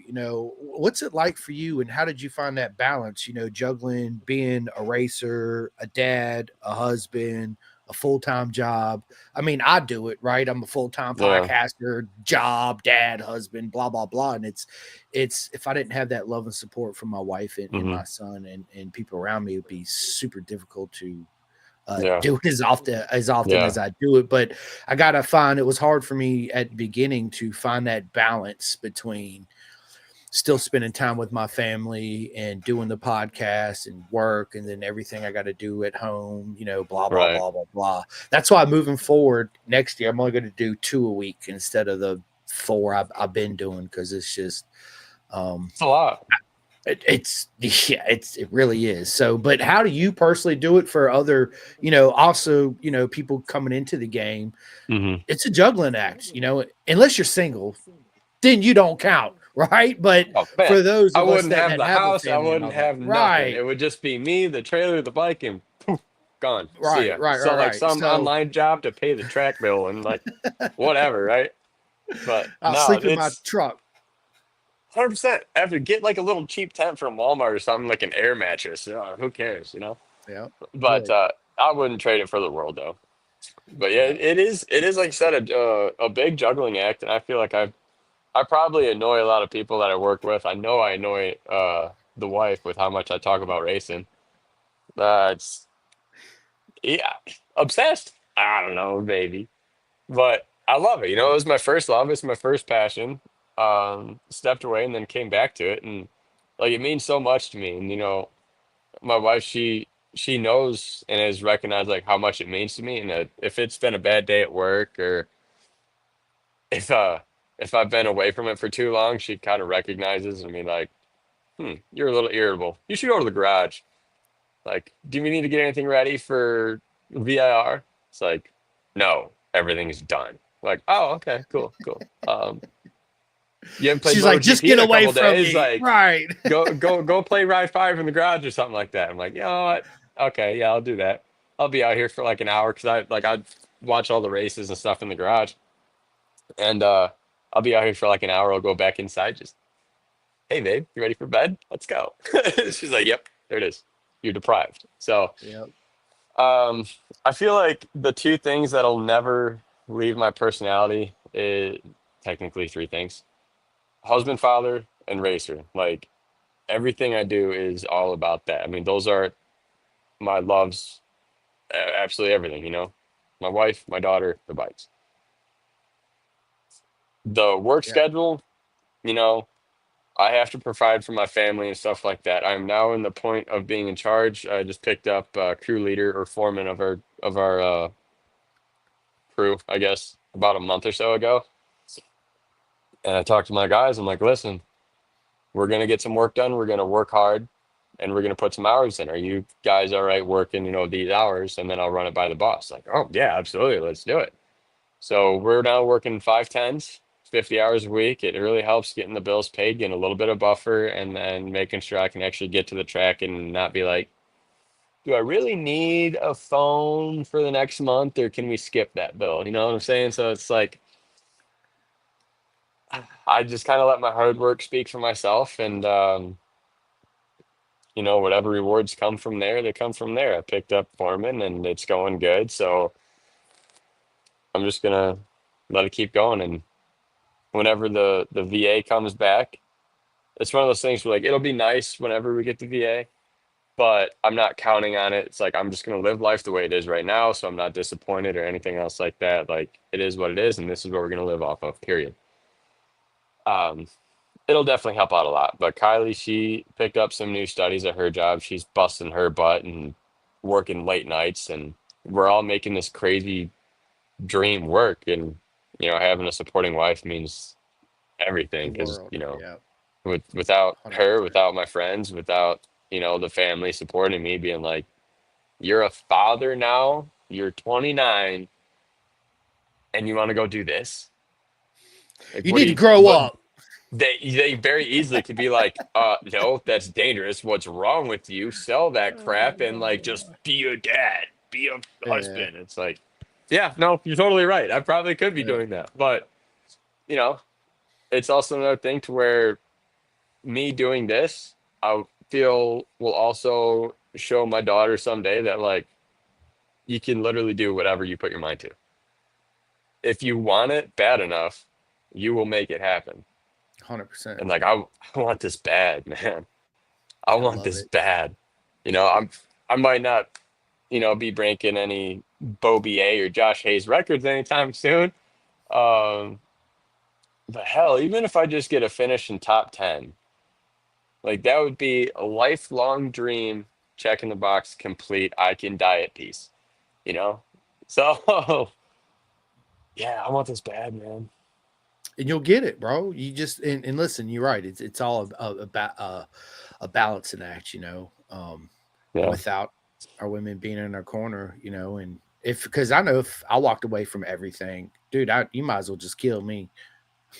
what's it like for you, and how did you find that balance? Juggling being a racer, a dad, a husband, a full time job. I mean, I do it right. I'm a full time Yeah. podcaster, job, dad, husband, blah blah blah. And it's if I didn't have that love and support from my wife and Hmm. my son and people around me, it'd be super difficult to Yeah. do it as often Yeah. as I do it. But I gotta find it was hard for me at the beginning to find that balance between still spending time with my family and doing the podcast and work and then everything I got to do at home, blah blah Right. blah blah blah. That's why moving forward next year, I'm only going to do 2 a week instead of the four I've been doing because it's just um, It's a lot. it's yeah, it really is. So, but how do you personally do it for other, also, people coming into the game? Hmm. It's a juggling act, unless you're single, then you don't count, right? But Oh man, for those I of us wouldn't that have that the have a house. I family and wouldn't all that, have nothing. It right, would just be me, the trailer, the bike, and gone. See right, ya. right, right, So like right. some So online job to pay the track bill and like whatever, right? But I'll no, sleep in my it's truck. 100%. After get like a little cheap tent from Walmart or something like an air mattress. Who cares? Yeah, But good. I wouldn't trade it for the world though. But yeah, Yeah. it is like you said a big juggling act, and I feel like I probably annoy a lot of people that I work with. I know I annoy the wife with how much I talk about racing. It's yeah, obsessed. I don't know, baby, but I love it. You know, it was my first love. It's my first passion. Stepped away and then came back to it, and like it means so much to me. And you know, my wife, she knows and has recognized like how much it means to me. And that if it's been a bad day at work or if uh if I've been away from it for too long, she kind of recognizes and be like, you're a little irritable. You should go to the garage. Like, do we need to get anything ready for VIR? It's like, no, everything's done. Like, oh, okay, cool, cool. You haven't played She's like, just MotoGP in get a away couple from days. me. Like, Right. go play Ride 5 in the garage or something like that. I'm like, you know what? Okay, yeah, I'll do that. I'll be out here for like an hour because I watch all the races and stuff in the garage, and I'll be out here for like an hour. I'll go back inside. Just, hey, babe, you ready for bed? Let's go. She's like, yep, there it is. You're deprived. So Yep. um, I feel like the two things that'll never leave my personality is technically three things: husband, father, and racer. Like everything I do is all about that. I mean, those are my loves, absolutely everything, you know. My wife, my daughter, the bikes. The work Yeah. schedule, you know, I have to provide for my family and stuff like that. I'm now in the point of being in charge. I just picked up crew leader or foreman of our crew, I guess, about a month or so ago. And I talked to my guys. I'm like, listen, we're gonna get some work done. We're gonna work hard, and we're gonna put some hours in. Are you guys all right working, you know, these hours? And then I'll run it by the boss. Like, oh yeah, absolutely, let's do it. So we're now working 5 10s, 50 hours a week. It really helps getting the bills paid, getting a little bit of buffer, and then making sure I can actually get to the track and not be like, do I really need a phone for the next month, or can we skip that bill? You know what I'm saying? So it's like I just kind of let my hard work speak for myself, and you know, whatever rewards come from there, they come from there. I picked up foreman, and it's going good, so I'm just gonna let it keep going. And whenever the VA comes back, it's one of those things where like it'll be nice whenever we get the VA, but I'm not counting on it. It's like I'm just gonna live life the way it is right now, so I'm not disappointed or anything else like that. Like it is what it is, and this is what we're gonna live off of. Period. Um, it'll definitely help out a lot. But Kylie, she picked up some new studies at her job. She's busting her butt and working late nights, and we're all making this crazy dream work. And you know, having a supporting wife means The everything because world. you know, Yeah. without her, 100%. without my friends, without you know the family supporting me, being like, "You're a father now. You're 29, and you want to go do this? Like, You what do need to you? grow What up. they very easily could be like, no, that's dangerous. What's wrong with you? Sell that crap and like just be a dad, be a Yeah. husband. It's like, yeah, no, you're totally right. I probably could be Yeah. doing that. But, you know, it's also another thing to where me doing this, I feel will also show my daughter someday that like you can literally do whatever you put your mind to. If you want it bad enough, you will make it happen. 100%. And like I want this bad, man. I I want love this it. bad. You know, I might not, you know, be breaking any Bo BA or Josh Hayes records anytime soon. Um, but hell, even if I just get a finish in top 10, like that would be a lifelong dream, check in the box complete. I can die at peace, you know? So yeah, I want this bad, man. And you'll get it, bro. You just and listen, you're right. It's all about a balancing act, you know. And Yeah. without our women being in our corner, you know, and if because I know if I walked away from everything, dude, you might as well just kill me.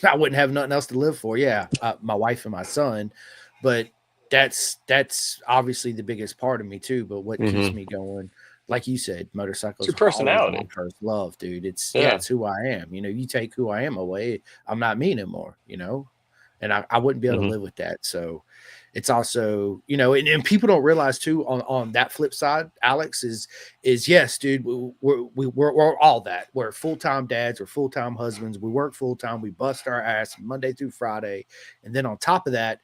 I wouldn't have nothing else to live for. Yeah, my wife and my son, but that's obviously the biggest part of me too. But what keeps Hmm. me going, like you said, It's motorcycles your were always my personality. first love, dude. Yeah. It's who I am. You know, you take who I am away, I'm not me anymore. You know, and I wouldn't be able to Hmm. live with that. So it's also, you know, and people don't realize too on that flip side, Alex is yes, dude, we're all that. We're full-time dads, we're full-time husbands, we work full-time, we bust our ass Monday through Friday. And then on top of that,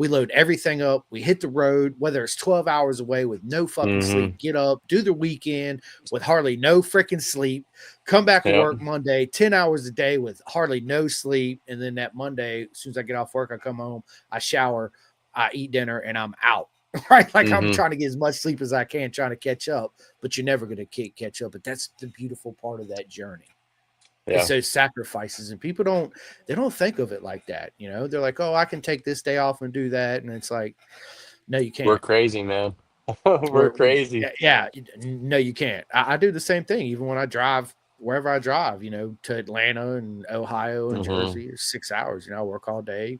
We load everything up. We hit the road, whether it's 12 hours away with no fucking Mm-hmm. sleep. Get up, do the weekend with hardly no freaking sleep. Come back to Yep. work Monday, 10 hours a day with hardly no sleep. And then that Monday, as soon as I get off work, I come home, I shower, I eat dinner, and I'm out. Right? Like I'm Mm-hmm. trying to get as much sleep as I can, trying to catch up, but you're never going to catch up. But that's the beautiful part of that journey. It's Yeah. those sacrifices, and people don't think of it like that. They're like, oh, I can take this day off and do that. And it's like, no, you We're can't. crazy, man. We're crazy. Yeah, no, you can't. I do the same thing, even when I drive wherever I drive, to Atlanta and Ohio and Mm-hmm. Jersey. It's 6 hours. I work all day,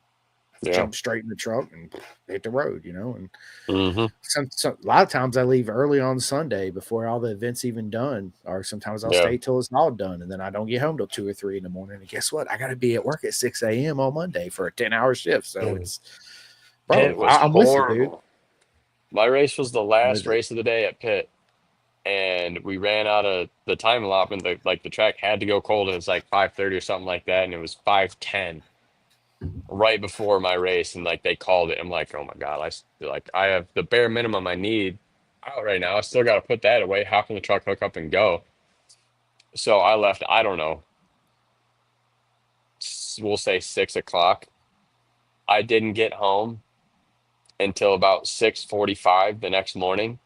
Yeah. jump straight in the truck and hit the road, and Mm-hmm. a lot of times I leave early on Sunday before all the events even done, or sometimes I'll Yeah. stay till it's all done, and then I don't get home till 2 or 3 in the morning. And guess what? I got to be at work at 6 a.m. on Monday for a 10-hour shift. So it's, Pitt bro, was I'm with you, dude. horrible. My race was the I'm last with it. race of the day at Pitt, and we ran out of the time allotment. The track had to go cold. It was like 5:30 or something like that, and it was 5:10 right before my race, and like they called it. I'm like, oh my God, I have the bare minimum I need out right now. I still got to put that away, hop in the truck, hook up, and go. So I left. I don't know. We'll say 6 o'clock. I didn't get home until about 6:45 the next morning.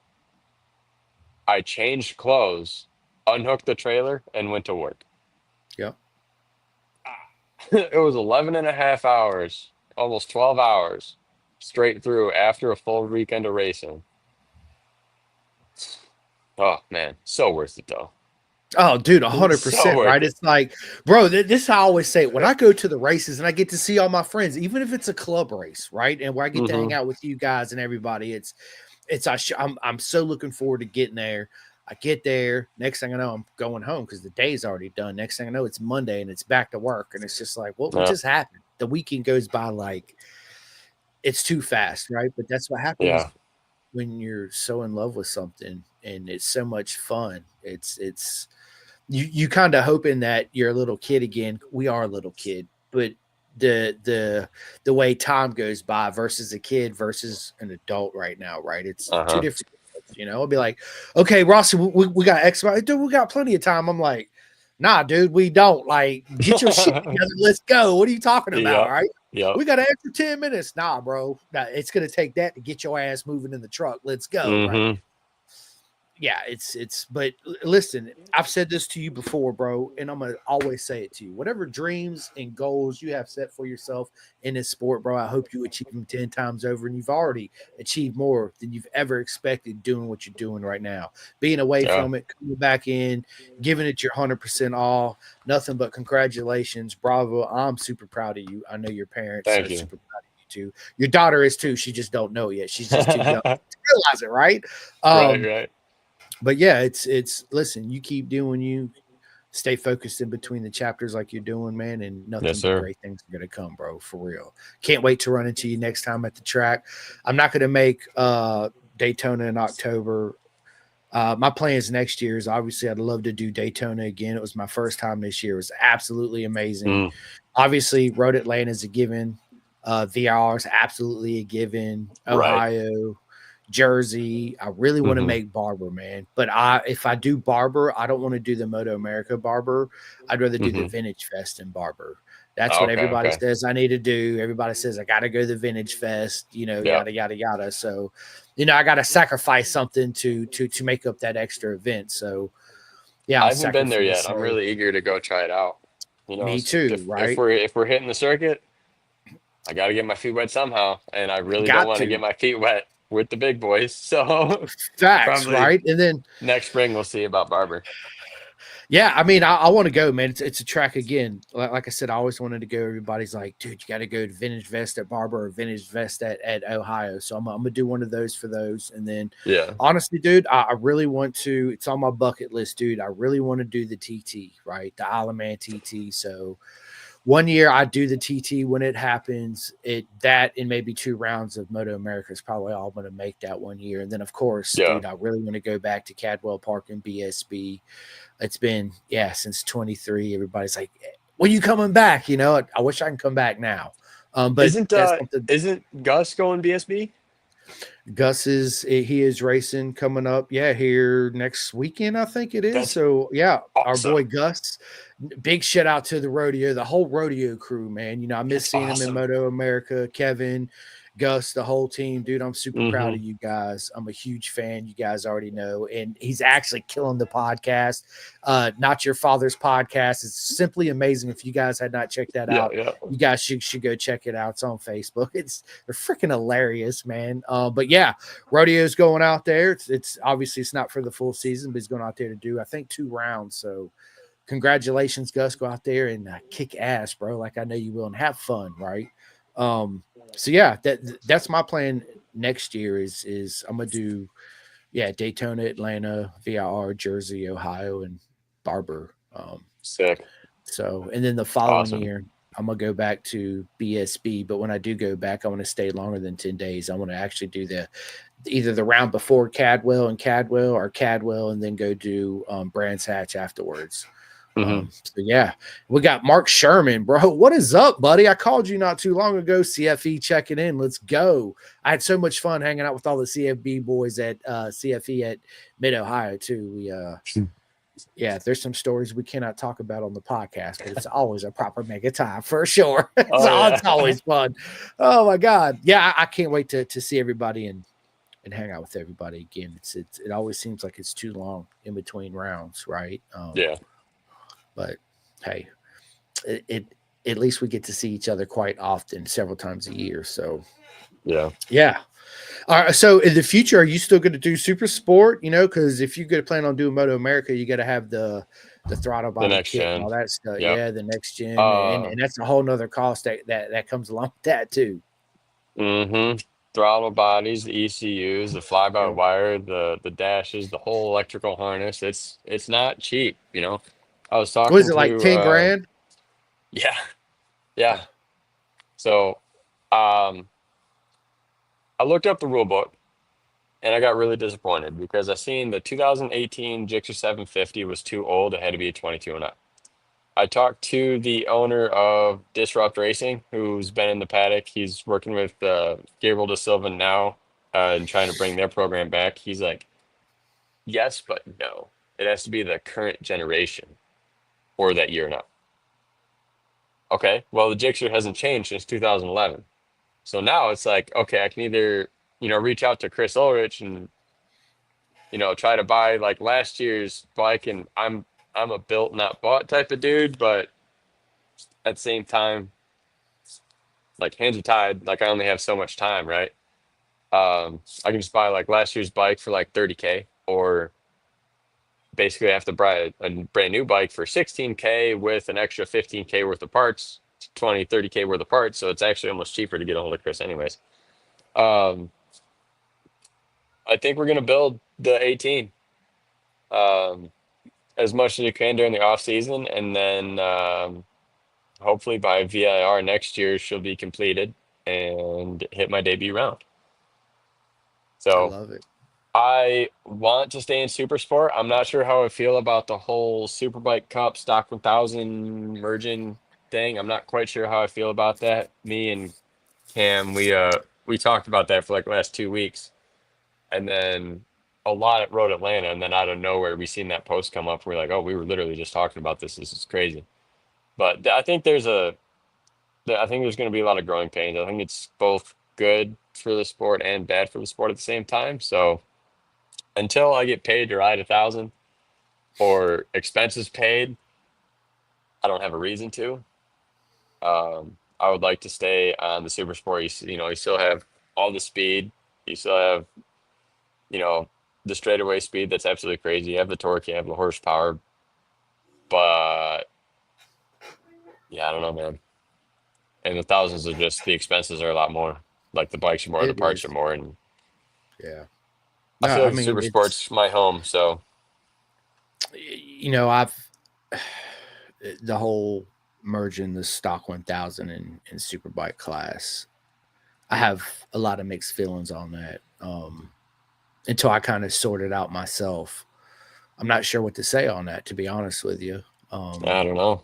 I changed clothes, unhooked the trailer, and went to work. Yeah. It was 11 and a half hours, almost 12 hours straight through after a full weekend of racing. Oh man, so worth it though. Oh, dude, So 100%, worth right? it. It's like, bro, this is how I always say it. When I go to the races and I get to see all my friends, even if it's a club race, right? And where I get to hang Hmm. out with you guys and everybody, I'm so looking forward to getting there. I get there. Next thing I know, I'm going home because the day's already done. Next thing I know, it's Monday and it's back to work. And it's just like, what Yeah, just happened? The weekend goes by like it's too fast, right? But that's what yeah, happens when you're so in love with something and it's so much fun. It's you kind of hoping that you're a little kid again. We are a little kid, but the way time goes by versus a kid versus an adult right now, right? It's two uh-huh. different. I'll be like, okay, Ross, we got X, dude, we got plenty of time. I'm like, nah, dude, we don't. Like, get your shit together. Let's go. What are you talking about? All Yep, right. yep. We got an extra 10 minutes. Nah, bro. Nah, it's gonna take that to get your ass moving in the truck. Let's go. Right. Hmm. Yeah, but listen, I've said this to you before, bro, and I'm gonna always say it to you. Whatever dreams and goals you have set for yourself in this sport, bro, I hope you achieve them 10 times over, and you've already achieved more than you've ever expected doing what you're doing right now. Being away Yeah, from it, coming back in, giving it your 100% all, nothing but congratulations, bravo. I'm super proud of you. I know your parents thank are you. super proud of you too. Your daughter is too. She just don't know yet. She's just too young to realize it, right? Right, Um, right. but yeah, it's listen, you keep doing you, stay focused in between the chapters like you're doing, man, and Yes, nothing but sir. great things are gonna come, bro, for real. Can't wait to run into you next time at the track. I'm not gonna make Daytona in October. My plans next year is obviously I'd love to do Daytona again. It was my first time this year. It was absolutely amazing. Mm, Obviously, Road Atlanta is a given. VR is absolutely a given. right. Ohio, Jersey. I really want to Hmm. make Barber, man. But if I do Barber, I don't want to do the Moto America Barber. I'd rather do the Hmm. Vintage Fest in Barber. That's what Okay, everybody okay. says I need to do. Everybody says I got to go to the Vintage Fest, Yep. yada yada yada. So, I got to sacrifice something to make up that extra event. So, yeah, I I'm haven't been there sacrificing. yet. I'm really eager to go try it out. Me too, If right? we're hitting the circuit, I got to get my feet wet somehow, and I really don't Got want to get to. my feet wet with the big boys. So Facts, probably right? And then, next spring we'll see about Barber. yeah, I mean, I want to go, man. It's a track again. Like I said, I always wanted to go. Everybody's like, dude, you got to go to Vintage Vest at Barber or Vintage Vest at Ohio. So I'm gonna do one of those for those. And then, Yeah. honestly, dude, I really want to. It's on my bucket list, dude. I really want to do the TT, right? The Isle of Man TT. So one year I do the TT when it happens. That and maybe 2 rounds of Moto America is probably all I'm going to make that one year. And then of course, Yeah. dude, I really want to go back to Cadwell Park and BSB. It's been since 23. Everybody's like, when you coming back? I wish I can come back now. But Isn't that's uh something. isn't Gus going BSB? Gus he is racing coming up, yeah, here next weekend, I think it is. That's So yeah, our boy awesome. Gus, big shout out to the rodeo, the whole rodeo crew, man. I miss That's seeing him in awesome. Moto America, Kevin, Gus, the whole team, dude. I'm super proud Hmm. of you guys. I'm a huge fan. You guys already know, and he's actually killing the podcast. Not Your Father's podcast. It's simply amazing. If you guys had not checked that Yeah, out, yeah. you guys should go check it out. It's on Facebook. They're freaking hilarious, man. But yeah, rodeo's going out there. It's obviously it's not for the full season, but he's going out there to do I think 2 rounds. So congratulations, Gus. Go out there and kick ass, bro. Like I know you will, and have fun, right? Um, so yeah, that's my plan next year. Is I'm gonna do Daytona, Atlanta, VIR, Jersey, Ohio, and Barber. Sick. So, and then the following Awesome. year, I'm gonna go back to BSB. But when I do go back, I want to stay longer than 10 days. I want to actually do the either the round before Cadwell or Cadwell, and then go do Brands Hatch afterwards. Hmm. So yeah, we got Mark Sherman, bro. What is up, buddy? I called you not too long ago. CFE checking in. Let's go. I had so much fun hanging out with all the CFB boys at CFE at Mid Ohio too. Yeah, there's some stories we cannot talk about on the podcast, but it's always a proper mega time for sure. Oh yeah. It's always fun. Oh my god, yeah, I can't wait to see everybody and hang out with everybody again. It always seems like it's too long in between rounds, right? Yeah. But hey, it at least we get to see each other quite often, several times a year. So Yeah. yeah. All right. So in the future, are you still going to do super sport? Because if you're going to plan on doing Moto America, you got to have the throttle The body next kit and gen. all that stuff. Yep. Yeah, the next gen, and Uh and that's a whole nother cost that comes along with that too. hmm Throttle bodies, the ECUs, the fly by Yep. wire, the dashes, the whole electrical harness. It's not cheap, you know. I was What is talking it like to 10 grand? yeah, yeah. Yeah. So um I looked up the rule book and I got really disappointed because I seen the 2018 Gixxer 750 was too old. It had to be a 22 and up. I talked to the owner of Disrupt Racing, who's been in the paddock. He's working with Gabriel da Silva now and trying to bring their program back. He's like, yes, but no. It has to be the current generation or that year and up. Okay, well, the Gixxer hasn't changed since 2011. So now it's like, okay, I can either, reach out to Chris Ulrich and, try to buy like last year's bike. And I'm a built, not bought type of dude, but at the same time, like hands are tied. Like I only have so much time, right? I can just buy like last year's bike for like 30K, or basically I have to buy a brand new bike for 16K with an extra 15K worth of parts, 30K worth of parts. So it's actually almost cheaper to get a hold of Chris anyways. Um, I think we're gonna build the 18 um, as much as we can during the off season, and then hopefully by VIR next year she'll be completed and hit my debut round. I So love it. I want to stay in super sport. I'm not sure how I feel about the whole Superbike Cup Stock 1000 merging thing. I'm not quite sure how I feel about that. Me and Cam, we talked about that for like the last 2 weeks, and then a lot at Road Atlanta, and then out of nowhere we seen that post come up. We're like, oh, we were literally just talking about this. This is crazy. But I think there's going to be a lot of growing pains. I think it's both good for the sport and bad for the sport at the same time. So until I get paid to ride 1,000 or expenses paid, I don't have a reason to. I would like to stay on the super sport. You still have all the speed. You still have, you know, the straightaway speed that's absolutely crazy. You have the torque, you have the horsepower, but yeah, I don't know, man. And the thousands are just the expenses are a lot more. Like the bikes are more, the It parts are is. more, and Yeah. I No, feel I like the mean super sport's my home. So I've the whole merging the stock 1000 and superbike class. I have a lot of mixed feelings on that. Until I kind of sort it out myself. I'm not sure what to say on that, to be honest with you. I don't know.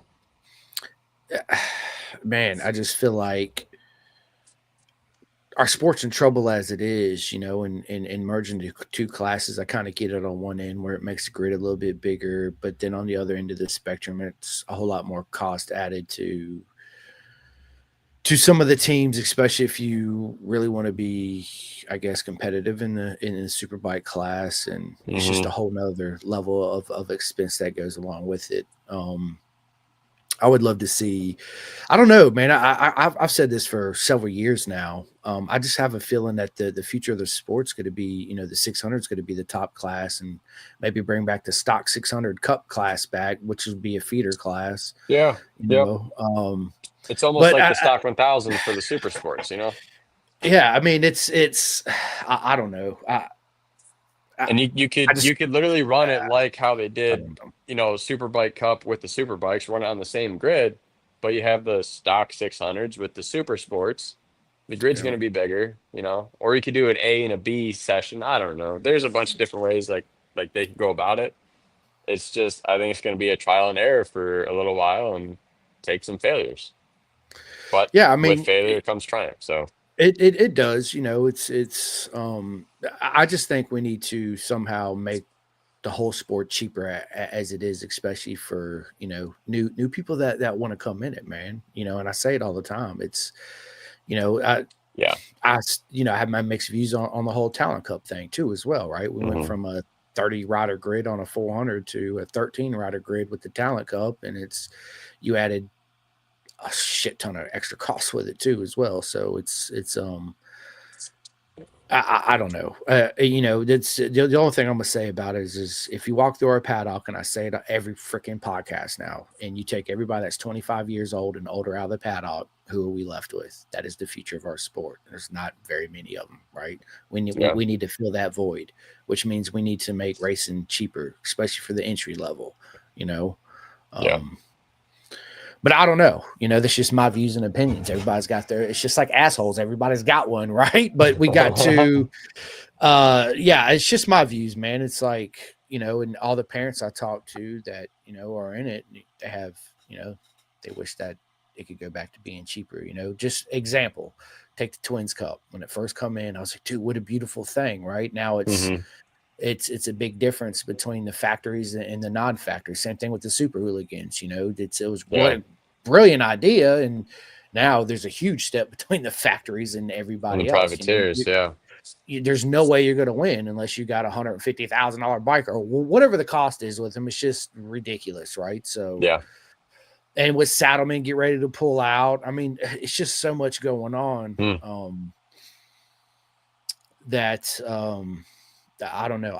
Man, I just feel like our sport's in trouble as it is, and merging the two classes. I kind of get it on one end where it makes the grid a little bit bigger, but then on the other end of the spectrum, it's a whole lot more cost added to some of the teams, especially if you really want to be, I guess, competitive in the superbike class, and it's just Hmm. a whole nother level of expense that goes along with it. I would love to see. I don't know, man. I've said this for several years now. I just have a feeling that the future of the sport's going to be, the 600 is going to be the top class, and maybe bring back the stock 600 Cup class back, which would be a feeder class. Yeah. You Yep. know, It's almost but like the stock 1000 for the super sports, you know? yeah, I mean, it's I don't know. I And you I could just you could literally run it like how they I did, don't know. Superbike Cup with the superbikes, run it on the same grid, but you have the stock 600s with the super sports. The grid's Yeah. going to be bigger, or you could do an A and a B session. I don't know. There's a bunch of different ways like they could go about it. It's just I think it's going to be a trial and error for a little while and take some failures. But Yeah, I with mean, failure comes triumph. So it does. It's I just think we need to somehow make the whole sport cheaper as it is, especially for new people that want to come in it, man. And I say it all the time. It's you know I yeah. I have my mixed views on the whole Talent Cup thing too, as well. Right, we went Hmm. from a 30 rider grid on a 400 to a 13 rider grid with the Talent Cup, and you added a shit ton of extra costs with it too, as well. So I don't know. That's the only thing I'm gonna say about it is if you walk through our paddock, and I say it on every freaking podcast now, and you take everybody that's 25 years old and older out of the paddock, who are we left with? That is the future of our sport. There's not very many of them, right? Yeah. We need to fill that void, which means we need to make racing cheaper, especially for the entry level. You know, Yeah. um, but I don't know. That's just my views and opinions. Everybody's got their. It's just like assholes. Everybody's got one, right? But we got to yeah, it's just my views, man. It's like, and all the parents I talk to that, are in it, they have, they wish that it could go back to being cheaper. Just example, take the Twins Cup. When it first come in, I was like, dude, what a beautiful thing, right? Now Hmm. it's a big difference between the factories and the non-factories. Same thing with the super hooligans. It was what Yeah. a brilliant idea, and now there's a huge step between the factories and And the everybody else. privateers. Yeah. There's no way you're going to win unless you got $150,000 bike or whatever the cost is with them. It's just ridiculous, right? So, Yeah. and with Saddleman get ready to pull out, I mean, it's just so much going on Mm. that I don't know.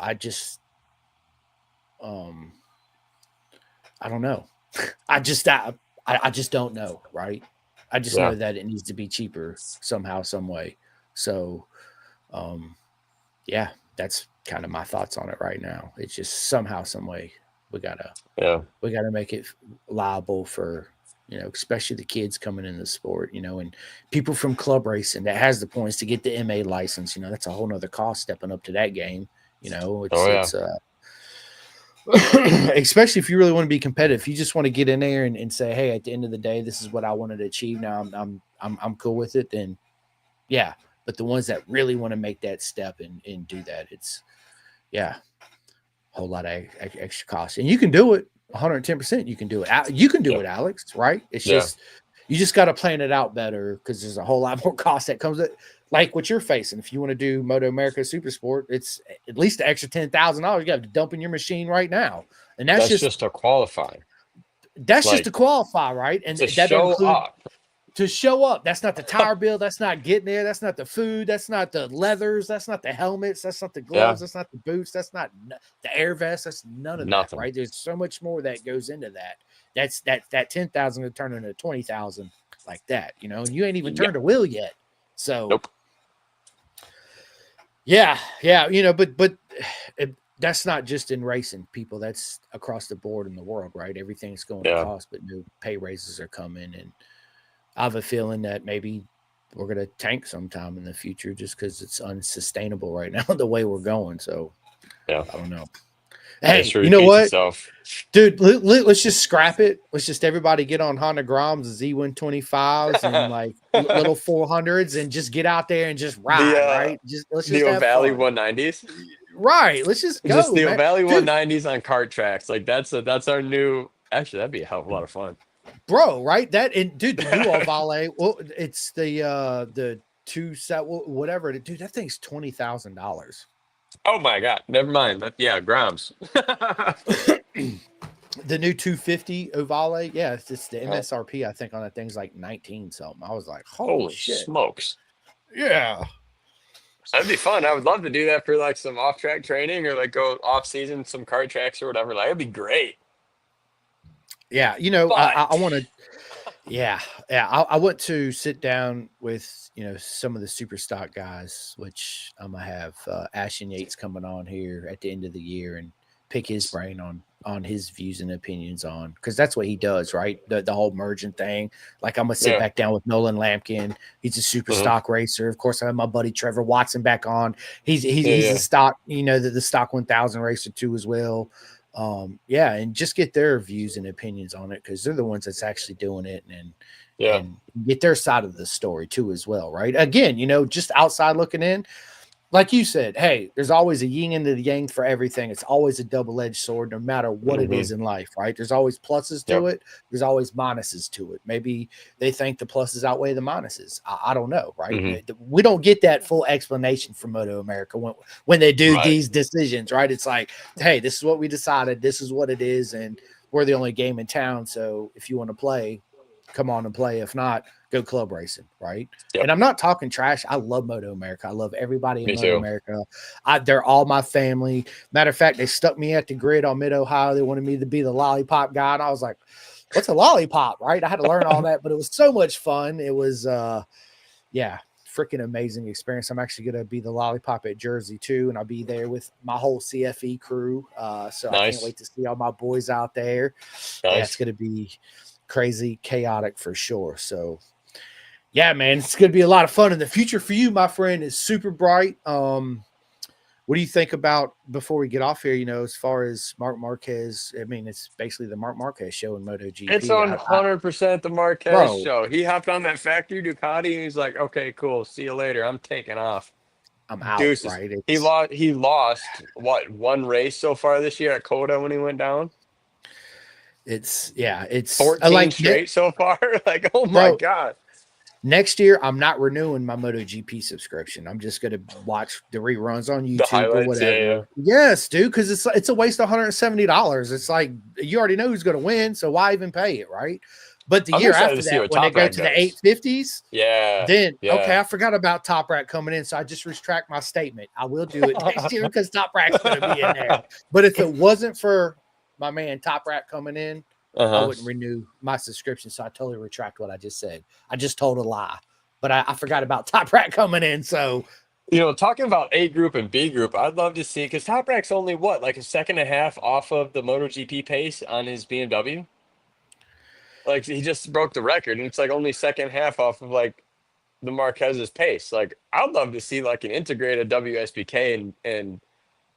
Um, I don't know. I just don't know, right? I just Yeah. know that it needs to be cheaper somehow, some way. So, um, yeah, that's kind of my thoughts on it right now. It's just somehow, some way we gotta Yeah. we gotta make it liable for especially the kids coming in the sport, and people from club racing that has the points to get the MA license. That's a whole nother cost stepping up to that game. Oh yeah. It's especially if you really want to be competitive. If you just want to get in there and say, hey, at the end of the day, this is what I wanted to achieve. Now I'm cool with it. Then yeah. But the ones that really want to make that step and do that, it's yeah, whole lot of extra cost, and you can do it 110%. You can do it. You can do Yeah. it, Alex. Right? It's Yeah. just you just got to plan it out better because there's a whole lot more cost that comes with like what you're facing. If you want to do Moto America Super Sport, it's at least an extra $10,000 you have to dump in your machine right now, and That's just to qualify. that's just Like to qualify, right? And to that don't show include up. to show up. That's not the tire bill. That's not getting there. That's not the food. That's not the leathers. That's not the helmets. That's not the Yeah. gloves. That's not the boots. That's not the air vest. That's none of that, Nothing. right? There's so much more that goes into that. That's that 10,000 to turn into 20,000 like that, and you ain't even Yeah. turned a wheel yet. So Nope. yeah, but that's not just in racing, people. That's across the board in the world, right? Everything's going to Yeah. cost, but new pay raises are coming, and I have a feeling that maybe we're going to tank sometime in the future just because it's unsustainable right now the way we're going. So Yeah. I don't know. Hey, History you know repeats what? itself. Dude, us just scrap it. Let's just everybody get on Honda Groms, Z125s, and like little 400s, and just get out there and just the ride, right? Just let's the just have O'Valley fun. 190s. Right. Let's just Just go, the man. O'Valley Dude, 190s on kart tracks. Like that's our new. Actually, that'd be a hell of a lot of fun. bro, right? That and dude, the new All well, it's the two set whatever. Dude, that thing's $20,000. Oh my God! Never mind. Yeah, Grimes. The new 250 Ovale, yeah, it's just the MSRP, I think, on that thing's like 19 something. I was like, holy Holy shit. smokes! Yeah. That'd be fun. I would love to do that for like some off track training or like go off season some kart tracks or whatever. Like it'd be great. Yeah. I But want to, yeah. Yeah. I want to sit down with, some of the super stock guys, which I'm going to have Ashton Yates coming on here at the end of the year and pick his brain on his views and opinions on, because that's what he does, right? The whole merging thing. Like I'm gonna sit yeah, back down with Nolan Lampkin. He's a super hmm stock racer. Of course, I have my buddy Trevor Watson back on. He's a yeah, stock, the stock 1000 racer too as well. Yeah, and just get their views and opinions on it, because they're the ones that's actually doing it, and yeah, and get their side of the story too as well, right? Again, just outside looking in, like you said, hey, there's always a yin and the yang for everything. It's always a double-edged sword, no matter what it hmm is in life, right? There's always pluses to yep, it. There's always minuses to it. Maybe they think the pluses outweigh the minuses. I don't know, right? hmm We don't get that full explanation from Moto America when they do right, these decisions, right? It's like, hey, this is what we decided. This is what it is, and we're the only game in town. So if you want to play, come on and play. If not, go club racing, right? yep, And I'm not talking trash. I love Moto America. I love everybody in me Moto too. America. They're all my family. Matter of fact, they stuck me at the grid on Mid Ohio. They wanted me to be the lollipop guy, and I was like, "What's a lollipop?" Right? I had to learn all that, but it was so much fun. It was, yeah, freaking amazing experience. I'm actually going to be the lollipop at Jersey too, and I'll be there with my whole CFE crew. So I can't Nice, wait to see all my boys out there. Yeah, it's nice. going to be crazy, chaotic for sure. So yeah, man, it's going to be a lot of fun. And the future for you, my friend, is super bright. What do you think about, before we get off here, as far as Mark Marquez? I mean, it's basically the Mark Marquez show in It's MotoGP. on 100% the Marquez Bro, show. He hopped on that factory Ducati and he's like, "Okay, cool. See you later. I'm taking off." I'm out, Deuces. right? He lost. He lost what one race so far this year at Coda when he went down. It's 14 like, straight so far. Like, oh my bro, God. next year, I'm not renewing my MotoGP subscription. I'm just going to watch the reruns on The YouTube or highlights, yeah, yeah. whatever. Yes, dude, because it's a waste of $170. It's like, you already know who's going to win, so why even pay it, right? But the I'm year excited after to see that, what when they Top go Rack to the does. 850s, Yeah, then okay, yeah. I forgot about Top Rack coming in, so I just retract my statement. I will do it next year because Top Rack's going to be in there. But if it wasn't for my man Top Rack coming in, I Uh-huh. wouldn't renew my subscription. So I totally retract what I just said. I just told a lie, but I forgot about Top Rack coming in. So Talking about A group and B group, I'd love to see because Top Rack's only what, like a second and a half off of the MotoGP pace on his BMW. Like he just broke the record, and it's like only second half off of like the Marquez's pace. Like I'd love to see like an integrated WSBK and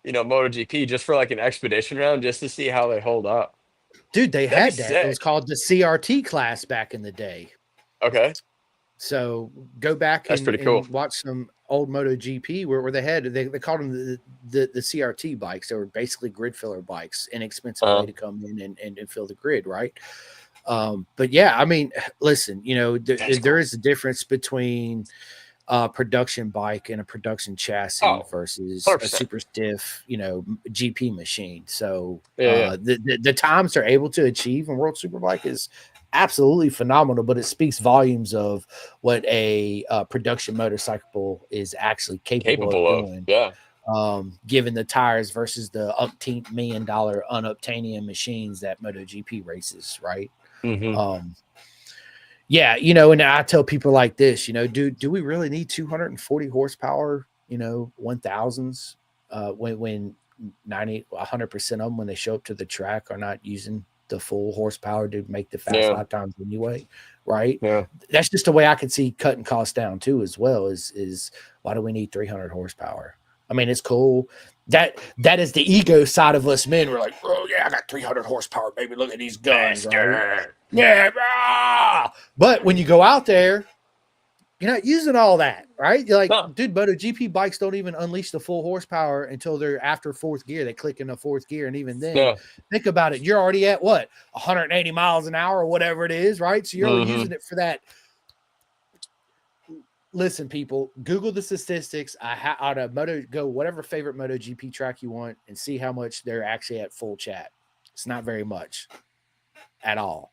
MotoGP just for like an expedition round just to see how they hold up. dude, they That'd be had that. It was sick. called the CRT class back in the day. Okay, So go back that's and, pretty cool. and watch some old MotoGP where they called them the CRT bikes. They were basically grid filler bikes, inexpensive way Uh, to come in and fill the grid, right? But yeah, I mean, listen, that's there cool. is a difference between a production bike and a production chassis Oh, versus a 100%. super stiff, GP machine. So Yeah, yeah. the times they're able to achieve in World Superbike is absolutely phenomenal, but it speaks volumes of what a production motorcycle is actually capable of Capable of. doing. Yeah. Given the tires versus the $1,800,000 unobtainium machines that MotoGP races, right? hmm Um, yeah, and I tell people like this, do we really need 240 horsepower, 1000s when 100% of them, when they show up to the track, are not using the full horsepower to make the fast Yeah. lap times anyway, right? Yeah. That's just a way I could see cutting costs down too, as well, is why do we need 300 horsepower? I mean, it's cool. That is the ego side of us men. We're like, oh yeah, I got 300 horsepower, baby. Look at these guns, right? Faster. Yeah, but when you go out there, you're not using all that, right? You're like, No. dude, MotoGP bikes don't even unleash the full horsepower until they're after fourth gear. They click in the fourth gear, and even then, Yeah. think about it. You're already at what 180 miles an hour or whatever it is, right? So you're already using it for that. Listen, people, Google the statistics. On a go whatever favorite MotoGP track you want and see how much they're actually at full chat. It's not very much at all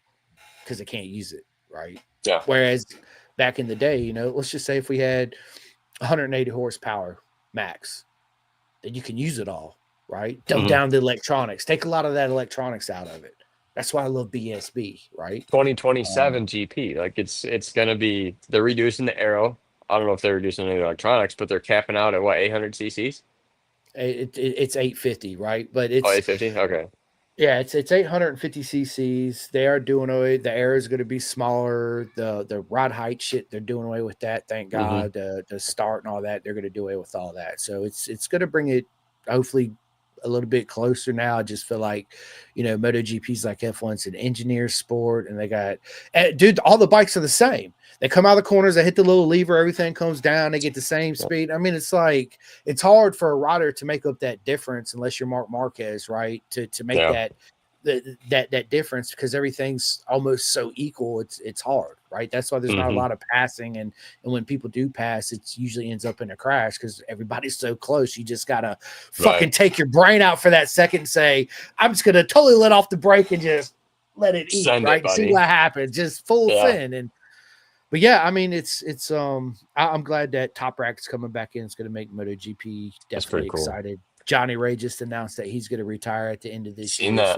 because they can't use it, right? Yeah. Whereas back in the day, let's just say if we had 180 horsepower max, then you can use it all, right? Dumb down the electronics. Take a lot of that electronics out of it. That's why I love BSB, right? 2027 GP. Like it's gonna be they're reducing the aero. I don't know if they're reducing any electronics, but they're capping out at what 800 cc's? It's 850, right? But Oh, it's 850? Okay. yeah, it's 850 cc's. They are doing away. The air is going to be smaller. The rod height shit, they're doing away with that. Thank Mm-hmm. God. The start and all that, they're going to do away with all that. So it's going to bring it hopefully a little bit closer now. I just feel like, MotoGP's like F1's an engineer sport, and they got, dude, all the bikes are the same. They come out of the corners, they hit the little lever, everything comes down, they get the same speed. I mean, it's like it's hard for a rider to make up that difference unless you're Mark Marquez, right? To make Yeah. that difference because everything's almost so equal. It's hard, right? That's why there's not a lot of passing, and when people do pass, it usually ends up in a crash because everybody's so close. You just gotta fucking take your brain out for that second and say, I'm just gonna totally let off the brake and just let it eat, Send right? it, And see buddy. what happens. Just full send. But yeah, I mean, I'm glad that Top Rack's coming back in. It's going to make MotoGP definitely cool. excited. Johnny Ray just announced that he's going to retire at the end of this Seen year.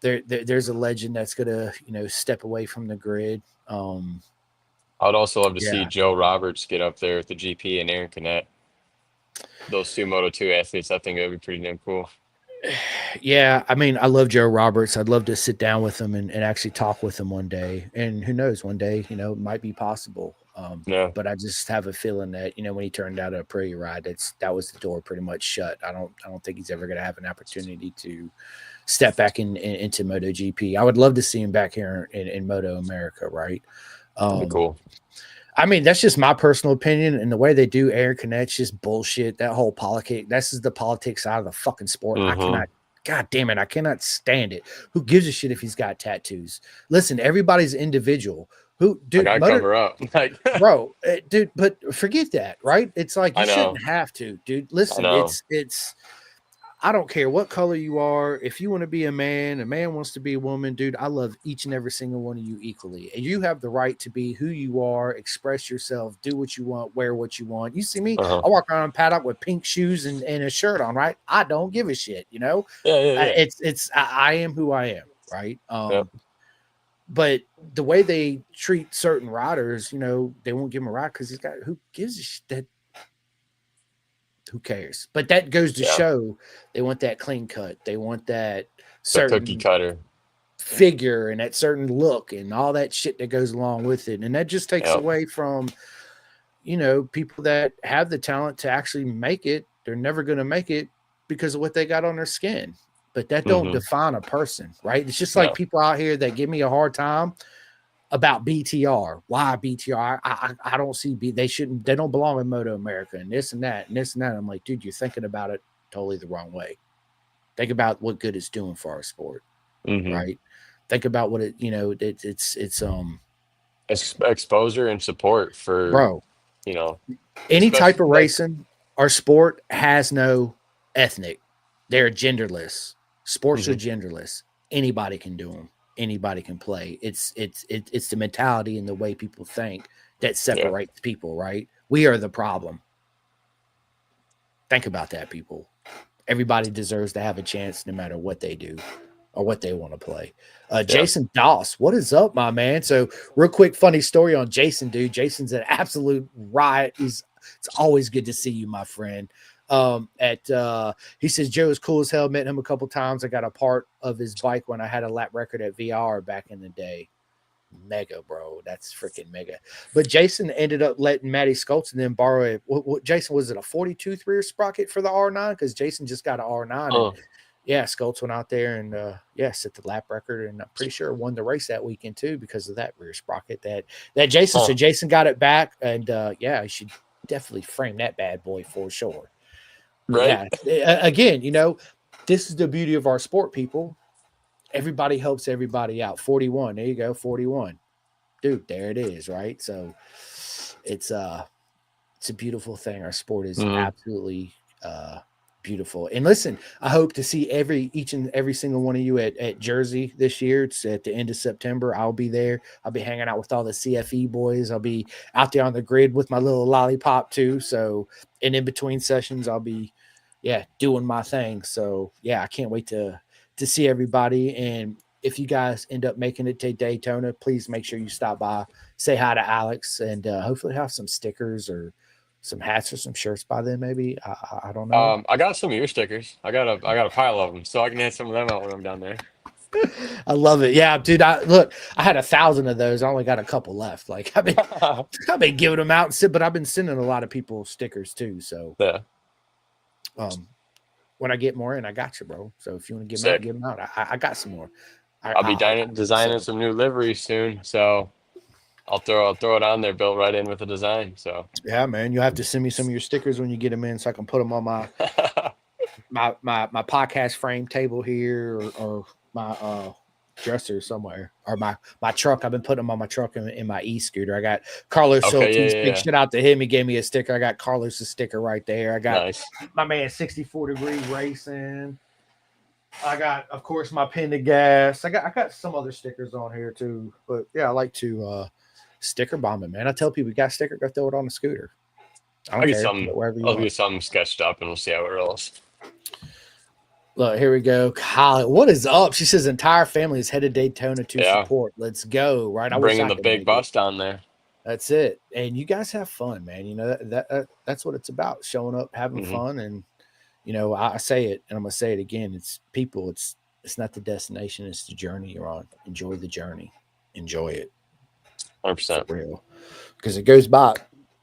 that. So there's a legend that's going to step away from the grid. I'd also love to see Yeah. Joe Roberts get up there with the GP and Aaron Canet. Those two Moto2 athletes, I think it would be pretty damn cool. Yeah, I mean, I love Joe Roberts. I'd love to sit down with him and actually talk with him one day. And who knows, one day, it might be possible. But I just have a feeling that, when he turned out a Prairie ride, that was the door pretty much shut. I don't think he's ever going to have an opportunity to step back into MotoGP. I would love to see him back here in Moto America, right? That'd be cool. I mean, that's just my personal opinion, and the way they do Aaron Canet's just bullshit. That whole politics, this is the politics side of the fucking sport. I cannot, God damn it, I cannot stand it. Who gives a shit if he's got tattoos? Listen, everybody's individual. Who, dude, I gotta cover up. Bro, dude, but forget that, right? It's like you I know. shouldn't have to, dude. Listen, it's I don't care what color you are. If you want to be a man wants to be a woman, dude, I love each and every single one of you equally. And you have the right to be who you are, express yourself, do what you want, wear what you want. You see me, I walk around in paddock with pink shoes and a shirt on, right? I don't give a shit, Yeah. I am who I am, right? But the way they treat certain riders, they won't give him a ride because he's got, who gives a shit? Who cares? But that goes to show they want that clean cut. They want that certain cookie cutter figure and that certain look and all that shit that goes along with it. And that just takes away from, people that have the talent to actually make it. They're never going to make it because of what they got on their skin. But that don't define a person, right? It's just like people out here that give me a hard time about BTR. Why BTR? I don't see they don't belong in Moto America and this and that and this and that. I'm like, dude, you're thinking about it totally the wrong way. Think about what good it's doing for our sport, right? Think about what it, it's exposure and support for, bro, any type of racing. Our sport has no ethnic. They're genderless. Sports are genderless. Anybody can do them. Anybody can play. It's the mentality and the way people think that separates people, right? We are the problem. Think about that, people. Everybody deserves to have a chance no matter what they do or what they want to play. Jason Doss, what is up, my man? So real quick, funny story on Jason, dude. Jason's an absolute riot. It's always good to see you, my friend. He says Joe is cool as hell. Met him a couple times. I got a part of his bike when I had a lap record at VR back in the day. mega, bro. That's freaking mega. But Jason ended up letting Matty Skoltz and then borrow a what Jason was it a 42 3 sprocket for the R9 because Jason just got an R9 and Oh, yeah, Skoltz went out there and yeah, set the lap record and I'm pretty sure won the race that weekend too because of that rear sprocket that Jason. So huh. Jason got it back and yeah, he should definitely frame that bad boy for sure. But Right? yeah, again, this is the beauty of our sport, people. Everybody helps everybody out. 41. There you go, 41. Dude, there it is, right? So it's it's a beautiful thing. Our sport is Hmm. absolutely beautiful. And listen, I hope to see each and every single one of you at Jersey this year. It's at the end of September. I'll be there. I'll be hanging out with all the CFE boys. I'll be out there on the grid with my little lollipop too. So, and in between sessions, I'll be, yeah, doing my thing. So, yeah, I can't wait to see everybody. And if you guys end up making it to Daytona, please make sure you stop by, say hi to Alex, and hopefully have some stickers or some hats or some shirts by then. Maybe I don't know. I got some of your stickers. I got a pile of them, so I can hand some of them out when I'm down there. I love it. Yeah, dude. I had 1,000 of those. I only got a couple left. Like I've been giving them out and but I've been sending a lot of people stickers too. So Yeah, um, when I get more in, I got you, bro. So if you want to sick. give them out. I got some more. I'll be I got you. designing So some new liveries soon, so I'll throw it on there, built right in with the design. So yeah, man, you'll have to send me some of your stickers when you get them in, so I can put them on my podcast frame table here or my dresser somewhere or my truck. I've been putting them on my truck in my e-scooter. I got Carlos okay, Schultz. yeah, Big yeah, shout out to him. He gave me a sticker. I got Carlos's sticker right there. I yeah. got Nice. my man 64 degree racing. I got, of course, my pin to gas. I got some other stickers on here too. But yeah, I like to sticker bomb it, man. I tell people you got a sticker, go throw it on the scooter. I I'll don't get care. Put some. it wherever you I'll want. get something sketched up, and we'll see how it rolls. Look, here we go. Kyle, what is up? She says entire family is headed to Daytona to Yeah, support. Let's go. Right. I wish bringing I the could big make it. bus down there. That's it. And you guys have fun, man. That's what it's about. Showing up, having Hmm. fun. And, I say it and I'm gonna say it again. It's people, it's not the destination, it's the journey you're on. Enjoy the journey. Enjoy it. Hundred For percent. real. Because it goes by,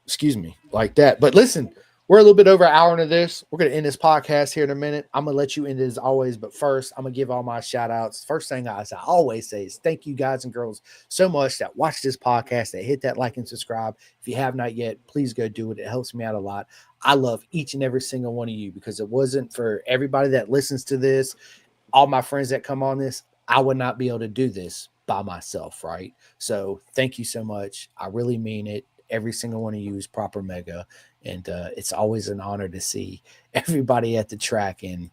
excuse me, like that. But listen, we're a little bit over an hour into this. We're going to end this podcast here in a minute. I'm going to let you end it as always. But first, I'm going to give all my shout outs. First thing I always say is thank you, guys and girls, so much that watch this podcast, that hit that like and subscribe. If you have not yet, please go do it. It helps me out a lot. I love each and every single one of you because it wasn't for everybody that listens to this, all my friends that come on this, I would not be able to do this by myself, right? So thank you so much. I really mean it. Every single one of you is proper mega, and it's always an honor to see everybody at the track and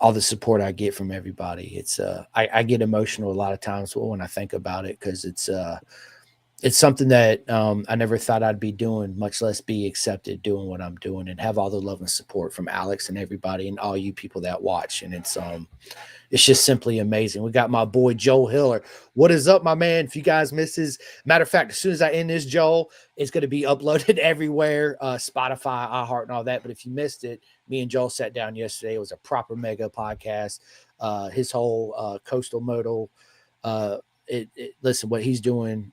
all the support I get from everybody. It's I get emotional a lot of times when I think about it because it's something that I never thought I'd be doing, much less be accepted doing what I'm doing and have all the love and support from Alex and everybody and all you people that watch. And it's just simply amazing. We got my boy Joel Hiller. What is up, my man? If you guys miss his, matter of fact, as soon as I end this, Joel, it's going to be uploaded everywhere, Spotify, iHeart, and all that. But if you missed it, me and Joel sat down yesterday. It was a proper mega podcast. His whole coastal modal. Listen, what he's doing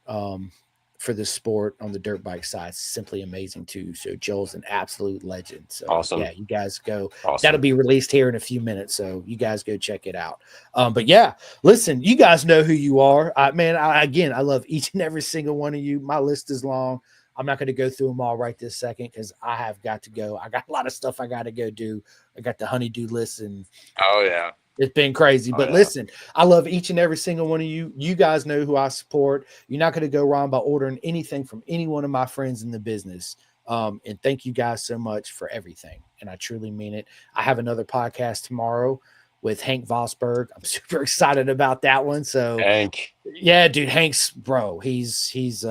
for the sport on the dirt bike side is simply amazing too. So Joel's an absolute legend. So Awesome. yeah, you guys go. That'll Awesome. be released here in a few minutes. So you guys go check it out. But yeah, listen, you guys know who you are. Man, again, I love each and every single one of you. My list is long. I'm not going to go through them all right this second because I have got to go. I got a lot of stuff I got to go do. I got the honeydew list and Oh yeah. it's been crazy. Oh But yeah. listen, I love each and every single one of you. You guys know who I support. You're not going to go wrong by ordering anything from any one of my friends in the business. And thank you guys so much for everything. And I truly mean it. I have another podcast tomorrow with Hank Vosberg. I'm super excited about that one. So Hank, yeah, dude, Hank's bro. He's killing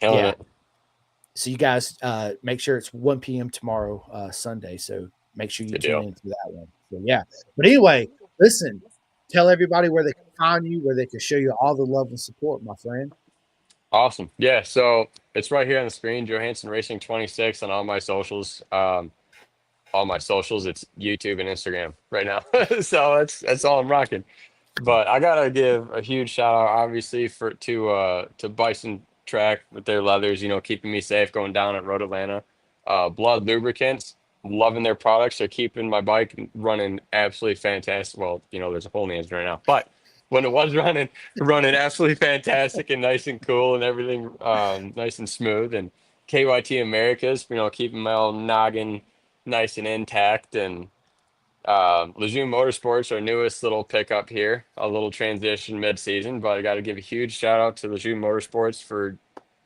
yeah. it. So you guys make sure it's 1 p.m. tomorrow, Sunday. So make sure you Good tune deal. in for that one. So yeah. But anyway, listen, tell everybody where they can find you, where they can show you all the love and support, my friend. Awesome. Yeah. So it's right here on the screen. Johansen Racing 26 on all my socials. All my socials. It's YouTube and Instagram right now. So that's all I'm rocking. But I gotta give a huge shout out, obviously, to Bison Track with their leathers, keeping me safe going down at Road Atlanta. Blood Lubricants, loving their products. They're keeping my bike running absolutely fantastic. Well, there's a hole in the engine right now, but when it was running absolutely fantastic and nice and cool and everything, nice and smooth. And KYT Americas, keeping my old noggin nice and intact. And Lejeune Motorsports, our newest little pickup here, a little transition mid-season, but I got to give a huge shout out to Lejeune Motorsports for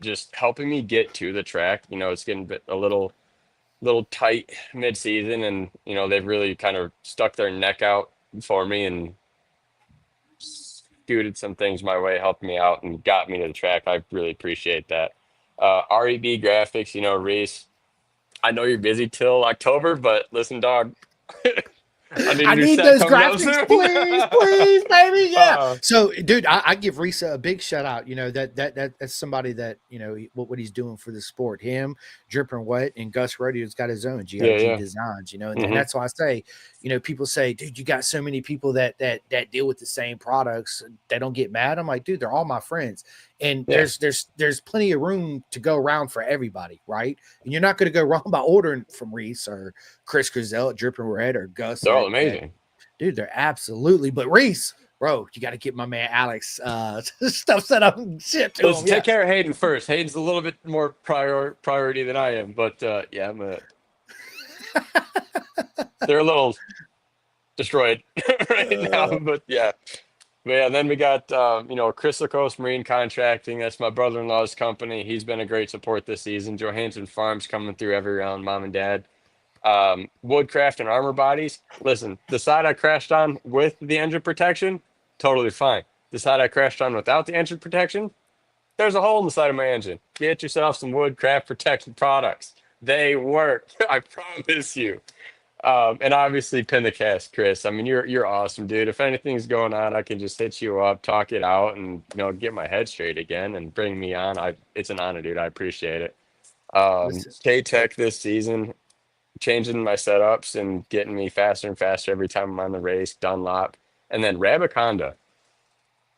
just helping me get to the track. It's getting a little tight mid-season, and they've really kind of stuck their neck out for me and scooted some things my way, helped me out, and got me to the track. I really appreciate that. REB Graphics, Reese, I know you're busy till October, but listen, dog. I need a I new need set those coming up graphics, soon. please, please, baby. Yeah. uh, So, dude, I give Risa a big shout out. That's somebody that what he's doing for the sport. Him, Dripping Wet, and Gus Rodeo's got his own yeah, GIG yeah. designs. And Hmm. that's why I say, people say, dude, you got so many people that deal with the same products. They don't get mad. I'm like, dude, they're all my friends, and Yeah. there's plenty of room to go around for everybody, right? And you're not going to go wrong by ordering from Reese or Chris Crizel at Dripping Red or Gus They're all at amazing. dude, they're absolutely. But Reese, bro, you got to get my man Alex stuff set up and shit to Let's him. take Yes. care of Hayden first. Hayden's a little bit more priority than I am, but yeah, they're a little destroyed right now, Uh, but yeah. But yeah, then we got Crystal Coast Marine Contracting. That's my brother-in-law's company. He's been a great support this season. Johansen Farms coming through every round, mom and dad. Woodcraft and Armor Bodies. Listen, the side I crashed on with the engine protection, totally fine. The side I crashed on without the engine protection, there's a hole in the side of my engine. Get yourself some Woodcraft protection products. They work. I promise you. And obviously pin the cast, Chris. I mean, you're awesome, dude. If anything's going on, I can just hit you up, talk it out, and get my head straight again and bring me on. It's an honor, dude. I appreciate it. listen, K Tech this season, changing my setups and getting me faster and faster every time I'm on the race. Dunlop, and then Rabaconda.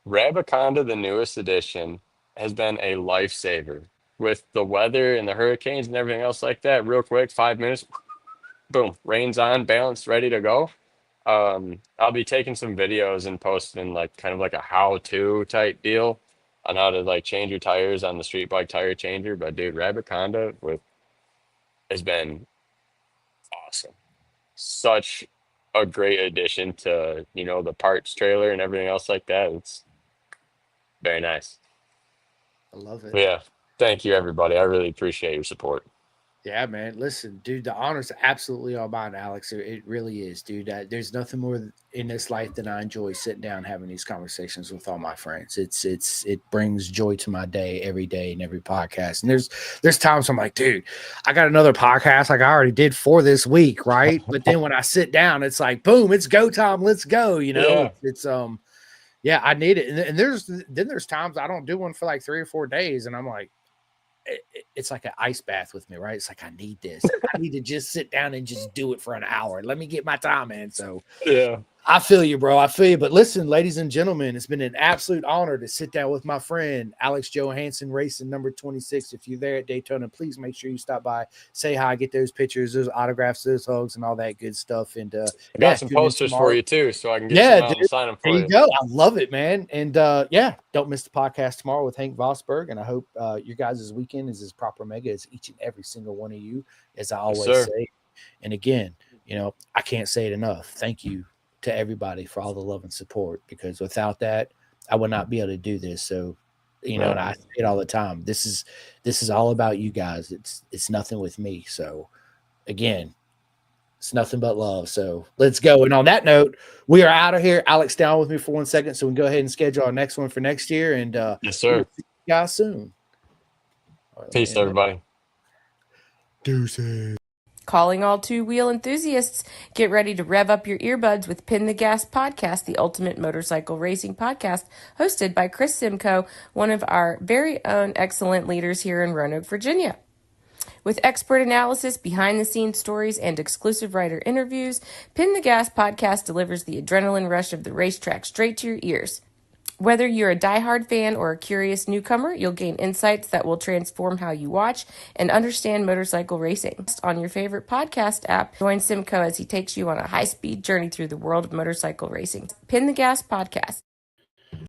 Rabaconda, the newest edition, has been a lifesaver with the weather and the hurricanes and everything else like that. Real quick, 5 minutes, boom, rain's on, balanced, ready to go. I'll be taking some videos and posting like kind of like a how-to type deal on how to like change your tires on the street bike tire changer. But dude, Rabbit Conda with has been awesome. Such a great addition to, the parts trailer and everything else like that. It's very nice. I love it. But yeah, thank you everybody. I really appreciate your support. Yeah, man. Listen, dude, the honor's absolutely all mine, Alex. It really is, dude. There's nothing more in this life than I enjoy sitting down having these conversations with all my friends. It brings joy to my day every day and every podcast. And there's times I'm like, dude, I got another podcast like I already did for this week, right? But then when I sit down, it's like, boom, it's go time. Let's go. Yeah, It's yeah, I need it. And there's times I don't do one for like 3 or 4 days, and I'm like, it's like an ice bath with me, right? It's like I need this. I need to just sit down and just do it for an hour. Let me get my time in. So yeah. I feel you, bro. I feel you. But listen, ladies and gentlemen, it's been an absolute honor to sit down with my friend Alex Johansen, racing number 26. If you're there at Daytona, please make sure you stop by, say hi, get those pictures, those autographs, those hugs, and all that good stuff. And I got yeah, some tune in posters for tomorrow. you too, so I can get some Yeah, out dude. and sign them There for you you. go. I love it, man. And yeah, don't miss the podcast tomorrow with Hank Vosberg. And I hope your guys' weekend is as proper mega as each and every single one of you, as I Yes, always sir. say. And again, I can't say it enough. Thank you to everybody for all the love and support, because without that, I would not be able to do this. So, and Right. I say it all the time. This is all about you guys. It's nothing with me. So again, it's nothing but love. So let's go. And on that note, we are out of here. Alex, down with me for 1 second, so we can go ahead and schedule our next one for next year. And Yes, we will sir. see you guys soon. All right, let me Peace, end it. everybody. Deuces. Calling all two-wheel enthusiasts, get ready to rev up your earbuds with Pin the Gas Podcast, the ultimate motorcycle racing podcast, hosted by Chris Simcoe, one of our very own excellent leaders here in Roanoke, Virginia. With expert analysis, behind-the-scenes stories, and exclusive writer interviews, Pin the Gas podcast delivers the adrenaline rush of the racetrack straight to your ears. Whether you're a diehard fan or a curious newcomer, you'll gain insights that will transform how you watch and understand motorcycle racing. On your favorite podcast app, join Simcoe as he takes you on a high-speed journey through the world of motorcycle racing. Pin the Gas podcast.